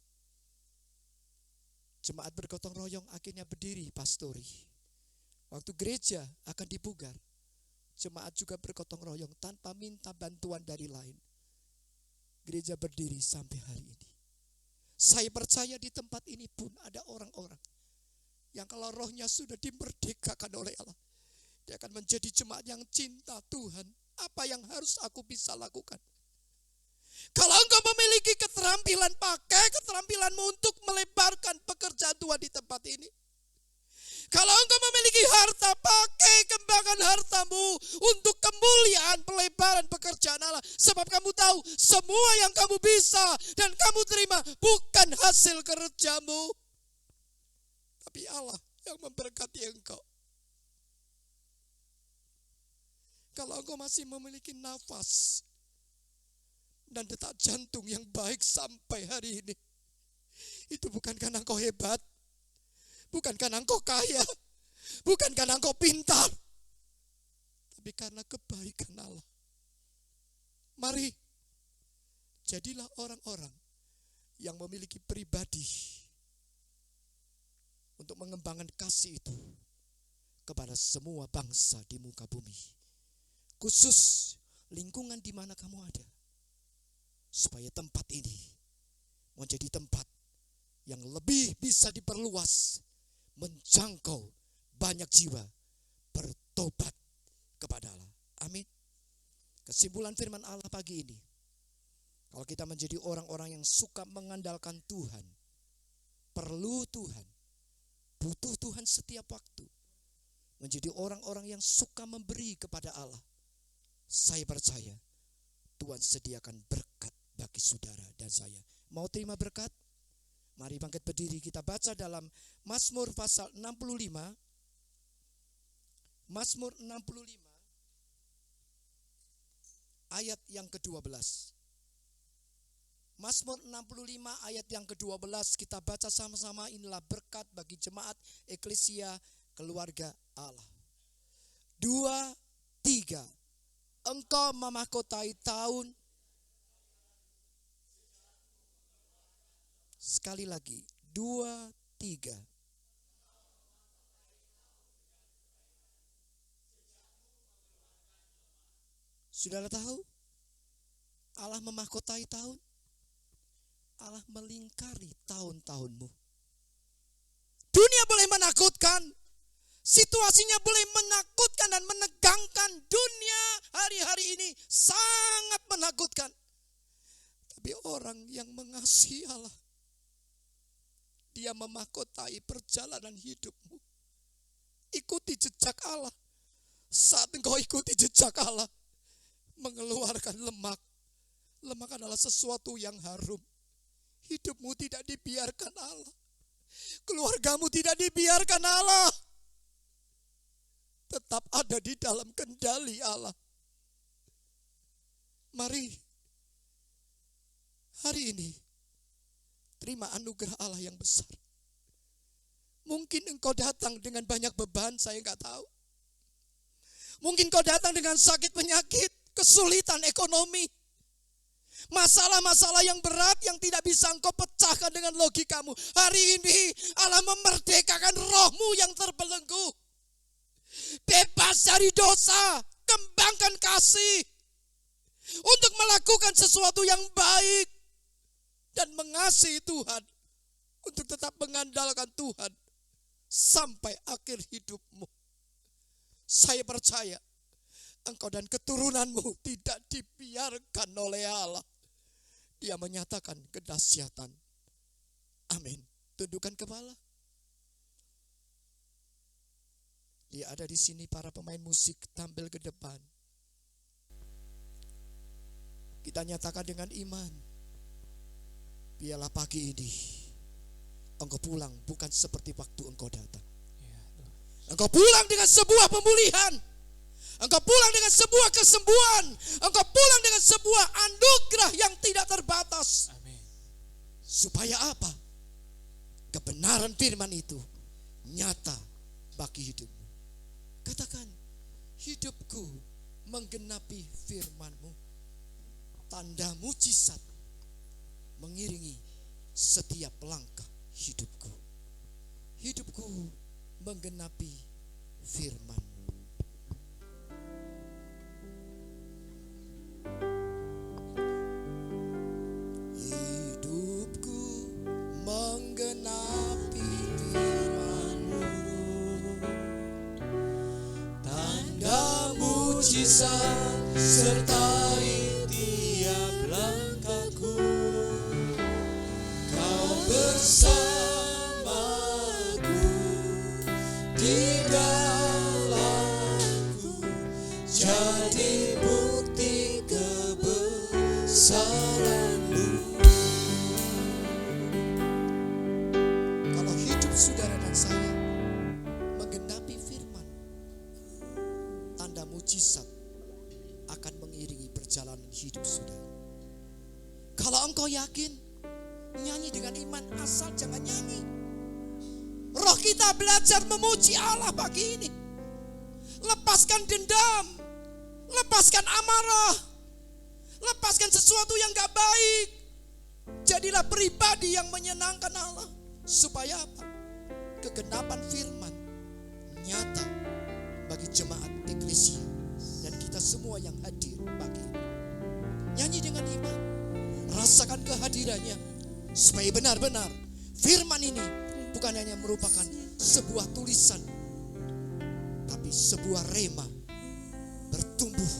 Jemaat bergotong royong akhirnya berdiri pastori. Waktu gereja akan dipugar, jemaat juga bergotong royong tanpa minta bantuan dari lain. gereja berdiri sampai hari ini. Saya percaya di tempat ini pun ada orang-orang yang kalau rohnya sudah dimerdekakan oleh Allah, dia akan menjadi jemaat yang cinta Tuhan. Apa yang harus aku bisa lakukan? Kalau engkau memiliki keterampilan, pakai keterampilanmu untuk melebarkan pekerjaan Tuhan di tempat ini. Kalau engkau memiliki harta, pakai kembangkan hartamu untuk kemuliaan pelebaran pekerjaan Allah. Sebab kamu tahu semua yang kamu bisa dan kamu terima bukan hasil kerjamu, tapi Allah yang memberkati engkau. Kalau engkau masih memiliki nafas dan detak jantung yang baik sampai hari ini, itu bukan karena engkau hebat, bukan karena engkau kaya, bukan karena engkau pintar, tapi karena kebaikan Allah. Mari, jadilah orang-orang yang memiliki pribadi untuk mengembangkan kasih itu kepada semua bangsa di muka bumi, khusus lingkungan di mana kamu ada, supaya tempat ini menjadi tempat yang lebih bisa diperluas, menjangkau banyak jiwa bertobat kepada Allah. Amin. Kesimpulan firman Allah pagi ini, kalau kita menjadi orang-orang yang suka mengandalkan Tuhan, perlu Tuhan, butuh Tuhan setiap waktu, menjadi orang-orang yang suka memberi kepada Allah, saya percaya Tuhan sediakan berkat bagi saudara dan saya. Mau terima berkat? Mari bangkit berdiri, kita baca dalam Mazmur pasal 65. Mazmur 65 ayat yang ke-12. Mazmur 65 ayat yang ke-12 kita baca sama-sama. Inilah berkat bagi jemaat eklesia keluarga Allah. 2, 3. Engkau memahkotai tahun. Sekali lagi, 2, 3. Saudara tahu, Allah memahkotai tahun. Allah melingkari tahun-tahunmu. Dunia boleh menakutkan, situasinya boleh menakutkan dan menegangkan. Dunia hari-hari ini sangat menakutkan. Tapi orang yang mengasihi Allah, dia memahkotai perjalanan hidupmu. Ikuti jejak Allah. Saat engkau ikuti jejak Allah, mengeluarkan lemak. Lemak adalah sesuatu yang harum. Hidupmu tidak dibiarkan Allah. Keluargamu tidak dibiarkan Allah. Tetap ada di dalam kendali Allah. Mari, hari ini, terima anugerah Allah yang besar. Mungkin engkau datang dengan banyak beban, saya enggak tahu. Mungkin kau datang dengan sakit penyakit, kesulitan ekonomi, masalah-masalah yang berat yang tidak bisa engkau pecahkan dengan logikamu. Hari ini Allah memerdekakan rohmu yang terbelenggu. Bebas dari dosa, kembangkan kasih untuk melakukan sesuatu yang baik dan mengasihi Tuhan, untuk tetap mengandalkan Tuhan sampai akhir hidupmu. Saya percaya engkau dan keturunanmu tidak dibiarkan oleh Allah. Dia menyatakan kedahsyatan. Amin. Tundukkan kepala. Dia ada di sini, para pemain musik tampil ke depan. Kita nyatakan dengan iman, biarlah pagi ini engkau pulang bukan seperti waktu engkau datang. Engkau pulang dengan sebuah pemulihan. Engkau pulang dengan sebuah kesembuhan. Engkau pulang dengan sebuah anugerah yang tidak terbatas. Amin. Supaya apa? Kebenaran firman itu nyata bagi hidupmu. Katakan, hidupku menggenapi firman-Mu. Tanda mujizat mengiringi setiap langkah hidupku. Hidupku menggenapi firman-Mu. mujizat sertai tiap langkahku. Kau bersamaku di dalamku, jadi bukti kebesaran-Mu. Kalau hidup saudara dan saya menggenapi firman, tanda mujizat akan mengiringi perjalanan hidup saudara. Kalau engkau yakin, nyanyi dengan iman, asal jangan nyanyi. Roh kita belajar memuji Allah pagi ini. Lepaskan dendam, lepaskan amarah, lepaskan sesuatu yang gak baik. Jadilah pribadi yang menyenangkan Allah. Supaya apa? Kegenapan firman nyata bagi jemaat eklesia dan kita semua yang hadir pagi ini. Nyanyi dengan iman, rasakan kehadirannya, supaya benar-benar firman ini bukan hanya merupakan sebuah tulisan, tapi sebuah rema bertumbuh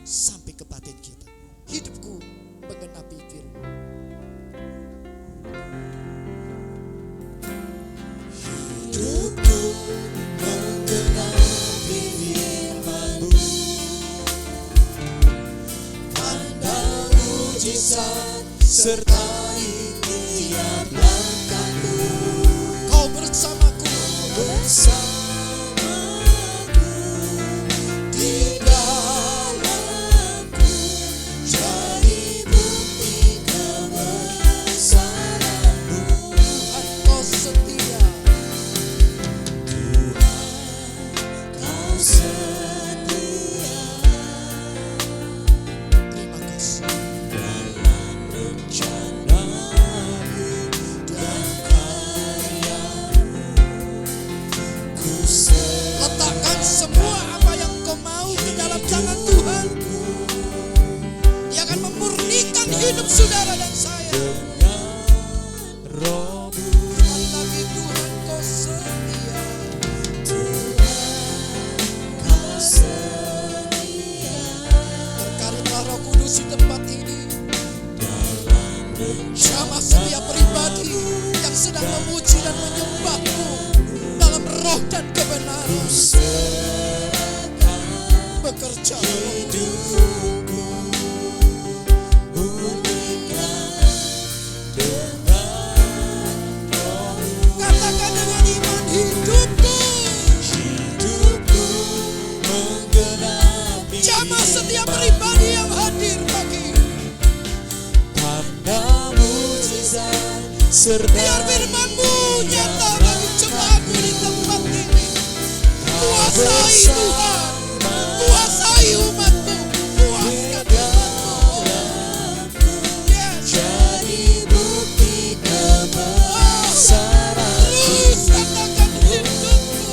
sampai ke batin kita. Hidupku menggenapi firman. Hidupku menggenapi firman-Mu, tanda mujizat sertai tiap langkahku. Kau bersamaku, bersamaku di dalamku, jadi bukti kebesaran-Mu. Tuhan kau setia. Kau setia Terima kasih. dalam rencana-Mu dan karya-Mu. Ku Letakkan semua apa yang kau mau di dalam tangan Tuhan. Dia akan memurnikan hidup saudara dan saya. Roh-Mu, Sekali lagi Tuhan kau setia. Kau setia Berkarimlah Roh Kudus di tempat ini. Jamah setiap pribadi yang sedang memuji dan menyembah-Mu dalam roh dan kebenaran. Bekerja hidupku, murnikan dengan Roh-Mu. katakan dengan iman, hidupku. Hidupku menggenapi Jamah setiap pribadi yang hadir pagi ini. tanda mujizat serta Biar firman-Mu nyata bagi jemaat-Mu di tempat ini. Kuasai Tuhan, kuasai umat-Mu, kuaskan umat-Mu. Yes. jadi bukti kebesaran. Terus katakan hidupku.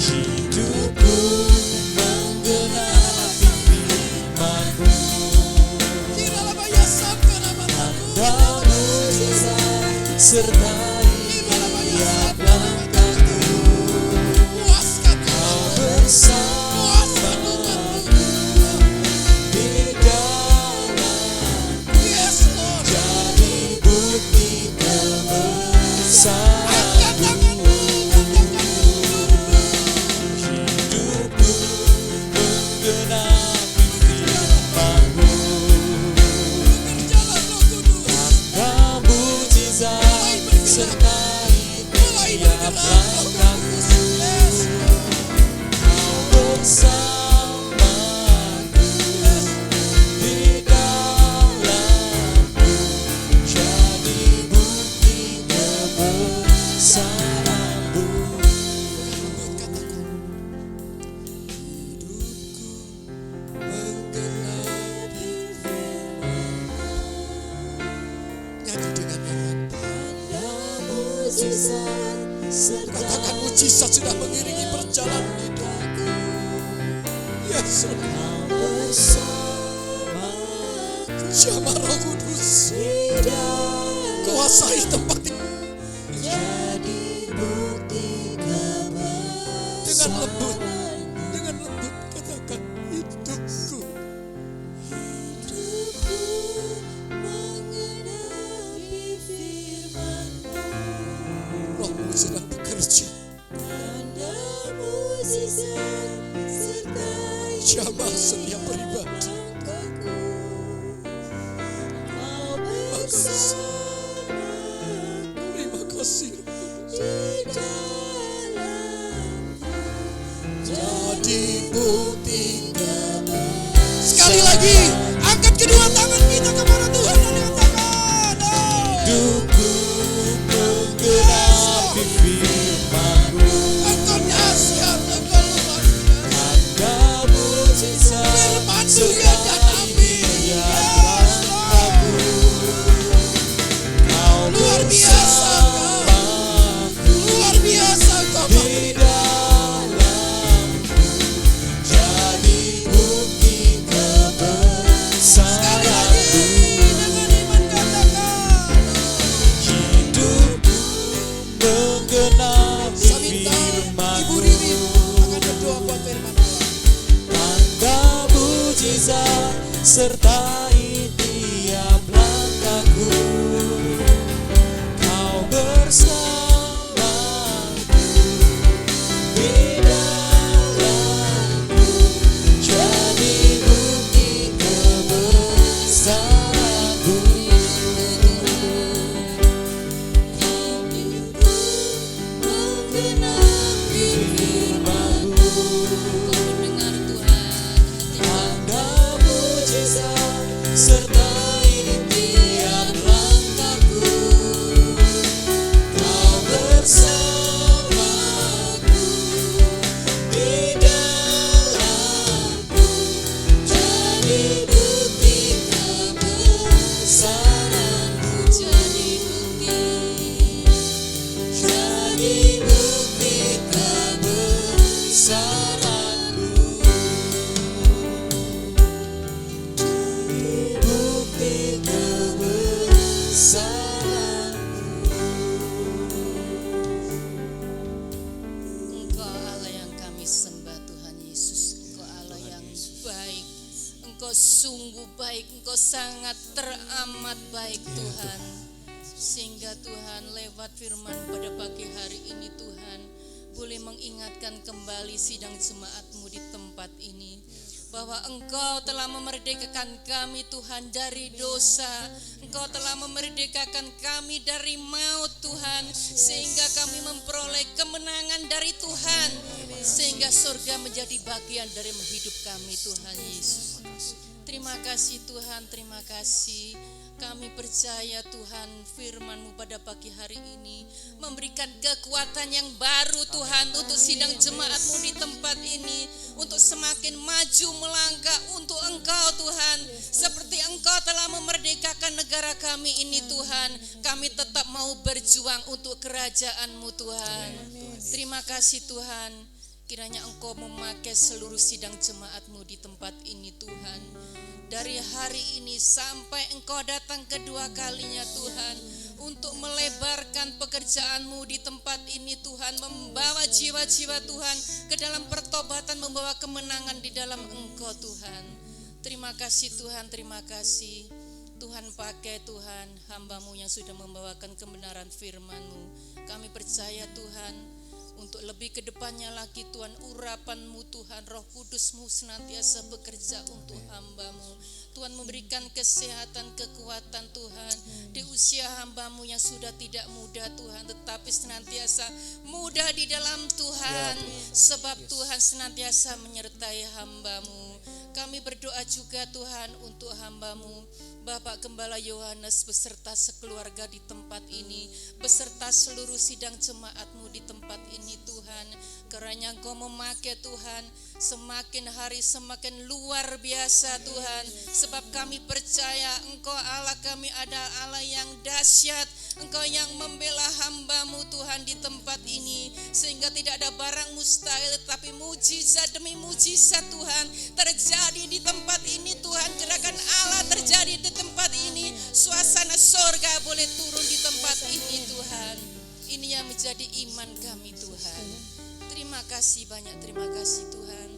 Hidupku menggenapi firman-Mu, Kiralah bayasan kenapa-Mu. tanda mujizat sertai Kiralah bayasan tiap kenapa-Mu. langkahku. Puaskan Kau umat-Mu. bersamaku Puaskan umat-Mu. di dalam, Yes Lord. jadi bukti kebesaran. Angkat tanganmu, katakan Hidupku menggenapi firman-Mu, bekerjalah Roh Kudus. tanda mujizat sertai Mulai tiap bergerak Roh langkahku. Kudus. Yes Lord. Kau bersamaku di dalamku, jadi bukti kebesaran-Mu. Lembut katakan. Hidupku menggenapi firman-Mu. Nyanyi dengan iman. Katakan mujizat sudah mengiringi perjalanan hidupku. Yes Lord. Jamah Roh Kudus. Kuasai tempat ini. Dengan lembut katakan hidupku pribadi. Terima kasih. Jadi bukti. Sekali lagi, angkat kedua tangan kita kepada Tuhan dan katakan, Hidupku menggenapi firman-Mu. Engkau dahsyat, Engkau luar biasa. Tanda mujizat Firman-Mu ya dan amin. setiap langkahku. Kau Luar biasa Engkau. Luar biasa Engkau. di dalamku, jadi bukti Sekali lagi kebesaran-Mu. dengan iman katakan. Hidupku menggenapi Saya minta Ibu Riri firman-Mu. akan berdoa buat firman Allah. Tanda mujizat sertai tiap langkahku. Kau bersamaku di dalamku, jadi bukti kebesaran-Mu. Menggenapi firman-Mu. Mendengar Tuhan, Tanda mujizat sertai tiap langkahku. Kau bersamaku di dalamku, jadi bukti kebesaran-Mu. Jadi bukti kebesaran-Mu. Bukti kebesaran-Mu. Engkau Allah yang kami sembah Tuhan Yesus. Engkau Allah yang baik. Engkau sungguh baik. Engkau sangat teramat baik Tuhan. Sehingga Tuhan lewat firman pada pagi hari ini Tuhan boleh mengingatkan kembali sidang jemaat-Mu di tempat ini. Bahwa Engkau telah memerdekakan kami Tuhan dari dosa. Engkau telah memerdekakan kami dari maut Tuhan. Sehingga kami memperoleh kemenangan dari Tuhan. Sehingga surga menjadi bagian dari hidup kami Tuhan Yesus. Terima kasih Tuhan, terima kasih. Kami percaya Tuhan firman-Mu pada pagi hari ini memberikan kekuatan yang baru Tuhan untuk sidang jemaat-Mu di tempat ini, untuk semakin maju melangkah untuk Engkau Tuhan. Seperti Engkau telah memerdekakan negara kami ini Tuhan, kami tetap mau berjuang untuk kerajaan-Mu Tuhan. Terima kasih Tuhan. Kiranya Engkau memakai seluruh sidang jemaat-Mu di tempat ini Tuhan. Dari hari ini sampai Engkau datang kedua kalinya Tuhan, untuk melebarkan pekerjaan-Mu di tempat ini Tuhan, membawa jiwa-jiwa Tuhan ke dalam pertobatan, membawa kemenangan di dalam Engkau Tuhan. Terima kasih Tuhan, terima kasih. Tuhan pakai Tuhan hamba-Mu yang sudah membawakan kebenaran firman-Mu. Kami percaya Tuhan, untuk lebih ke depannya lagi Tuhan, urapan-Mu Tuhan, Roh Kudus-Mu senantiasa bekerja untuk hamba-Mu. Tuhan memberikan kesehatan, kekuatan Tuhan di usia hamba-Mu yang sudah tidak muda Tuhan, tetapi senantiasa muda di dalam Tuhan, sebab Tuhan senantiasa menyertai hamba-Mu. Kami berdoa juga Tuhan untuk hamba-Mu Bapak Gembala Yohanes beserta sekeluarga di tempat ini, beserta seluruh sidang jemaat-Mu di tempat ini Tuhan. Kiranya Engkau memakai Tuhan, semakin hari semakin luar biasa Tuhan, sebab kami percaya Engkau Allah kami adalah Allah yang dahsyat. Engkau yang membela hamba-Mu Tuhan di tempat ini, sehingga tidak ada barang mustahil, tetapi mujizat demi mujizat Tuhan terjadi di tempat ini Tuhan. Gerakan Allah terjadi di tempat ini, suasana sorga boleh turun di tempat ini Tuhan. Ini yang menjadi iman kami Tuhan. Terima kasih banyak, terima kasih Tuhan.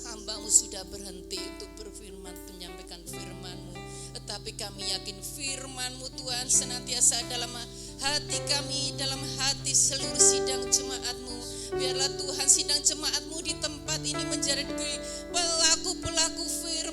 Hamba-Mu sudah berhenti untuk berfirman, menyampaikan firman-Mu, tetapi kami yakin firman-Mu Tuhan senantiasa dalam hati kami, dalam hati seluruh sidang jemaat-Mu. Biarlah Tuhan sidang jemaat-Mu di tempat ini menjadi pelaku-pelaku firman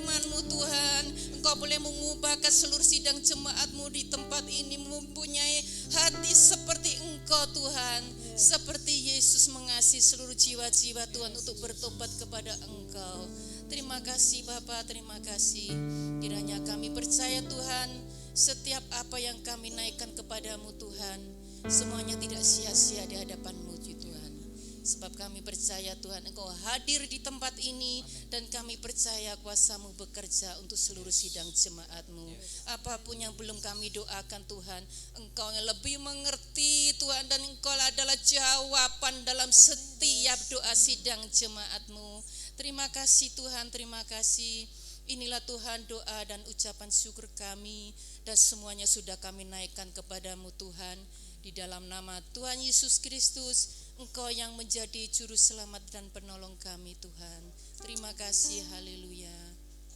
boleh mengubahkan seluruh sidang jemaat-Mu di tempat ini mempunyai hati seperti Engkau Tuhan, seperti Yesus mengasihi seluruh jiwa-jiwa Tuhan untuk bertobat kepada Engkau. Terima kasih Bapa, terima kasih. Kiranya kami percaya Tuhan, setiap apa yang kami naikkan kepadamu Tuhan, semuanya tidak sia-sia di hadapan-Mu Tuhan. Sebab kami percaya Tuhan Engkau hadir di tempat ini, dan kami percaya kuasa-Mu bekerja untuk seluruh sidang jemaat-Mu. Apapun yang belum kami doakan Tuhan, Engkau yang lebih mengerti Tuhan, dan Engkau adalah jawaban dalam setiap doa sidang jemaat-Mu. Terima kasih Tuhan, terima kasih. Inilah Tuhan doa dan ucapan syukur kami, dan semuanya sudah kami naikkan kepadamu Tuhan. Di dalam nama Tuhan Yesus Kristus, Engkau yang menjadi juru selamat dan penolong kami Tuhan. Terima kasih, haleluya,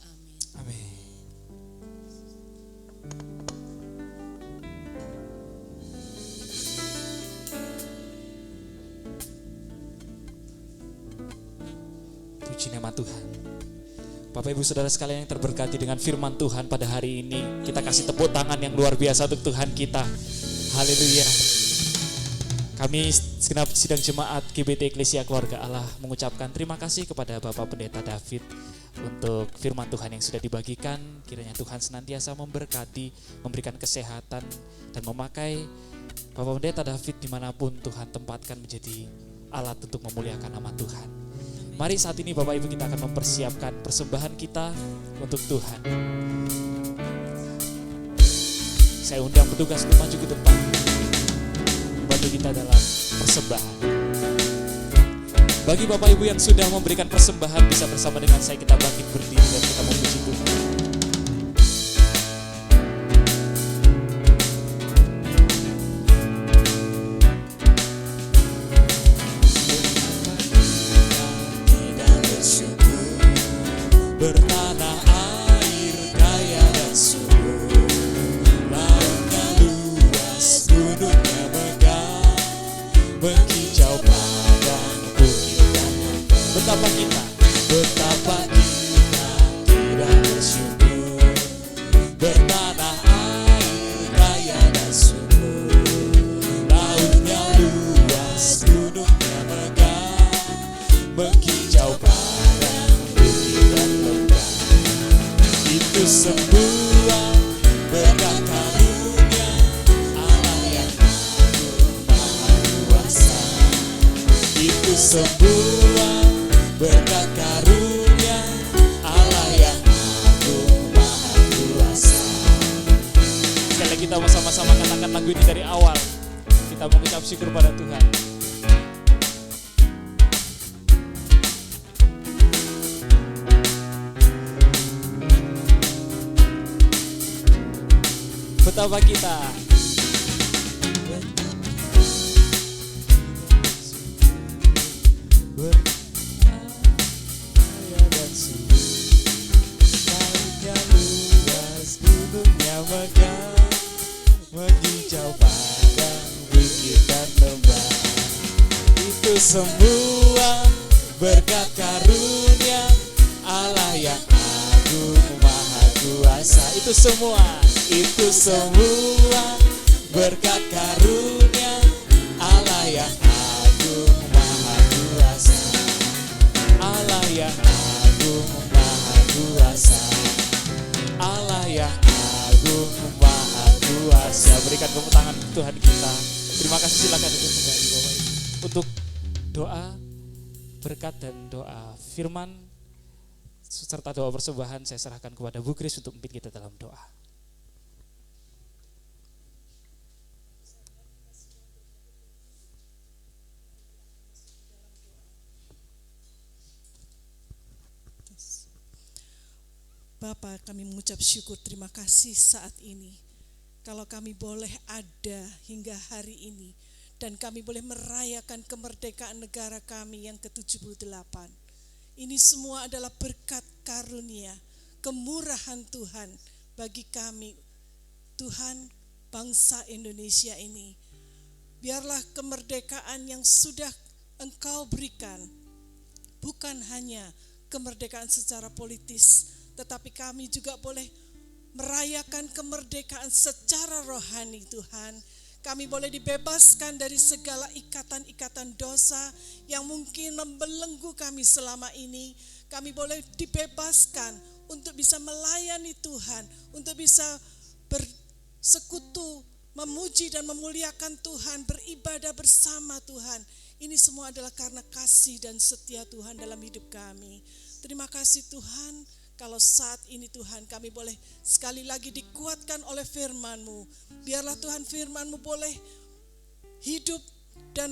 amin. Amin. Puji nama Tuhan. Bapak Ibu Saudara sekalian yang terberkati dengan firman Tuhan pada hari ini, kita kasih tepuk tangan yang luar biasa untuk Tuhan kita. Haleluya. Kami segenap sidang jemaat GBT Eklesia Keluarga Allah mengucapkan terima kasih kepada Bapak Pendeta David untuk firman Tuhan yang sudah dibagikan. Kiranya Tuhan senantiasa memberkati, memberikan kesehatan, dan memakai Bapak Pendeta David dimanapun Tuhan tempatkan menjadi alat untuk memuliakan nama Tuhan. Mari saat ini Bapak Ibu kita akan mempersiapkan persembahan kita untuk Tuhan. Saya undang petugas untuk maju ke depan, membantu kita dalam persembahan. Bagi Bapak Ibu yang sudah memberikan persembahan, bisa bersama dengan saya kita bangkit berdiri dan kita memuji Tuhan. Bertanah air kaya dan subur, lautnya luas, gunungnya megah, menghijau padang bukit dan betapa kita tidak bersyukur. Bertanah air kaya dan subur, lautnya luas, gunungnya megah, menghijau padang bukit dan lembah. Itu semua berkat karunia Allah yang agung maha kuasa. Itu semua berkat karunia Allah yang agung maha kuasa. Sekali lagi kita sama-sama katakan lagu ini dari awal. Kita mengucap syukur pada Tuhan. Betapa kita berkaya dan subur, lautnya luas, gunungnya megah, menghijau padang bukit dan lembah. Itu semua berkat karunia Allah yang agung maha kuasa. Itu semua berkat karunia Allah yang agung maha kuasa. Allah yang agung maha kuasa. Allah yang agung maha kuasa. Berikan tepuk tangan Tuhan kita. Terima kasih, silakan untuk kembali Bapak Ibu. Untuk doa berkat dan doa firman serta doa persembahan saya serahkan kepada Bu Kris untuk memimpin kita dalam doa. Bapa, kami mengucap syukur terima kasih saat ini. Kalau kami boleh ada hingga hari ini, dan kami boleh merayakan kemerdekaan negara kami yang ke-78. Ini semua adalah berkat karunia, kemurahan Tuhan bagi kami, Tuhan, bangsa Indonesia ini. Biarlah kemerdekaan yang sudah Engkau berikan, bukan hanya kemerdekaan secara politis, tetapi kami juga boleh merayakan kemerdekaan secara rohani Tuhan. Kami boleh dibebaskan dari segala ikatan-ikatan dosa yang mungkin membelenggu kami selama ini. Kami boleh dibebaskan untuk bisa melayani Tuhan, untuk bisa bersekutu, memuji dan memuliakan Tuhan, beribadah bersama Tuhan. Ini semua adalah karena kasih dan setia Tuhan dalam hidup kami. Terima kasih Tuhan, kalau saat ini Tuhan kami boleh sekali lagi dikuatkan oleh firman-Mu. Biarlah Tuhan firman-Mu boleh hidup dan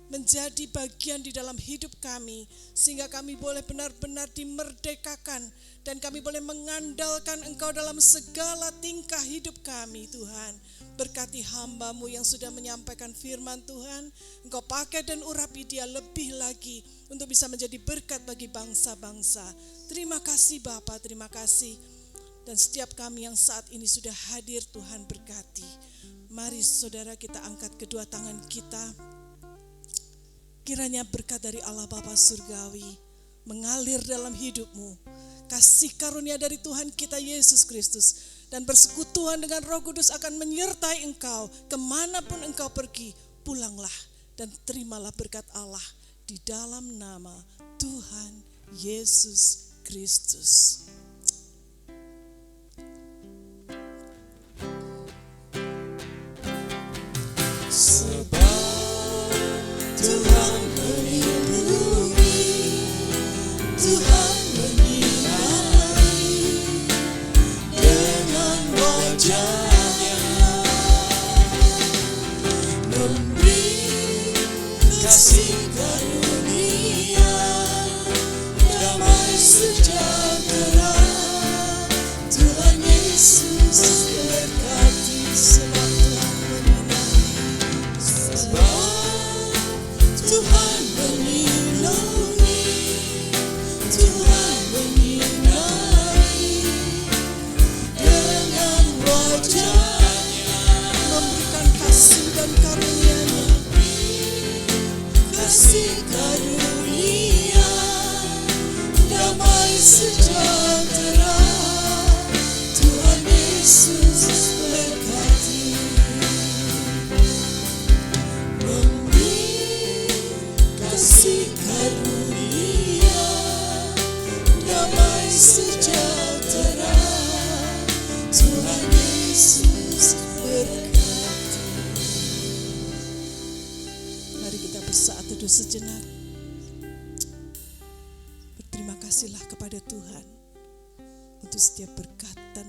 menjadi bagian di dalam hidup kami, sehingga kami boleh benar-benar dimerdekakan dan kami boleh mengandalkan Engkau dalam segala tingkah hidup kami Tuhan. Berkati hamba-Mu yang sudah menyampaikan firman Tuhan, Engkau pakai dan urapi dia lebih lagi untuk bisa menjadi berkat bagi bangsa-bangsa. Terima kasih Bapa, terima kasih. Dan setiap kami yang saat ini sudah hadir Tuhan berkati. Mari saudara kita angkat kedua tangan kita. Kiranya berkat dari Allah Bapa Surgawi mengalir dalam hidupmu. Kasih karunia dari Tuhan kita Yesus Kristus dan persekutuan dengan Roh Kudus akan menyertai engkau kemanapun engkau pergi. Pulanglah dan terimalah berkat Allah di dalam nama Tuhan Yesus Kristus. Sebab Tuhan melindungi, Tuhan menyinari dengan wajah-Nya, memberi kasih karunia, damai sejahtera. Tuhan Yesus berkati, sebab Tuhan menyinari, sebab Tuhan melindungi, Tuhan menyinari dengan wajah-Nya, Memberikan kasih dan karunia-Nya. kasih karunia, damai sejahtera. Tuhan Yesus berkati, memberi kasih karunia, damai sejahtera. Tuhan Yesus berkati. Mari kita bersaat teduh sejenak. Berterima kasihlah kepada Tuhan untuk setiap berkat dan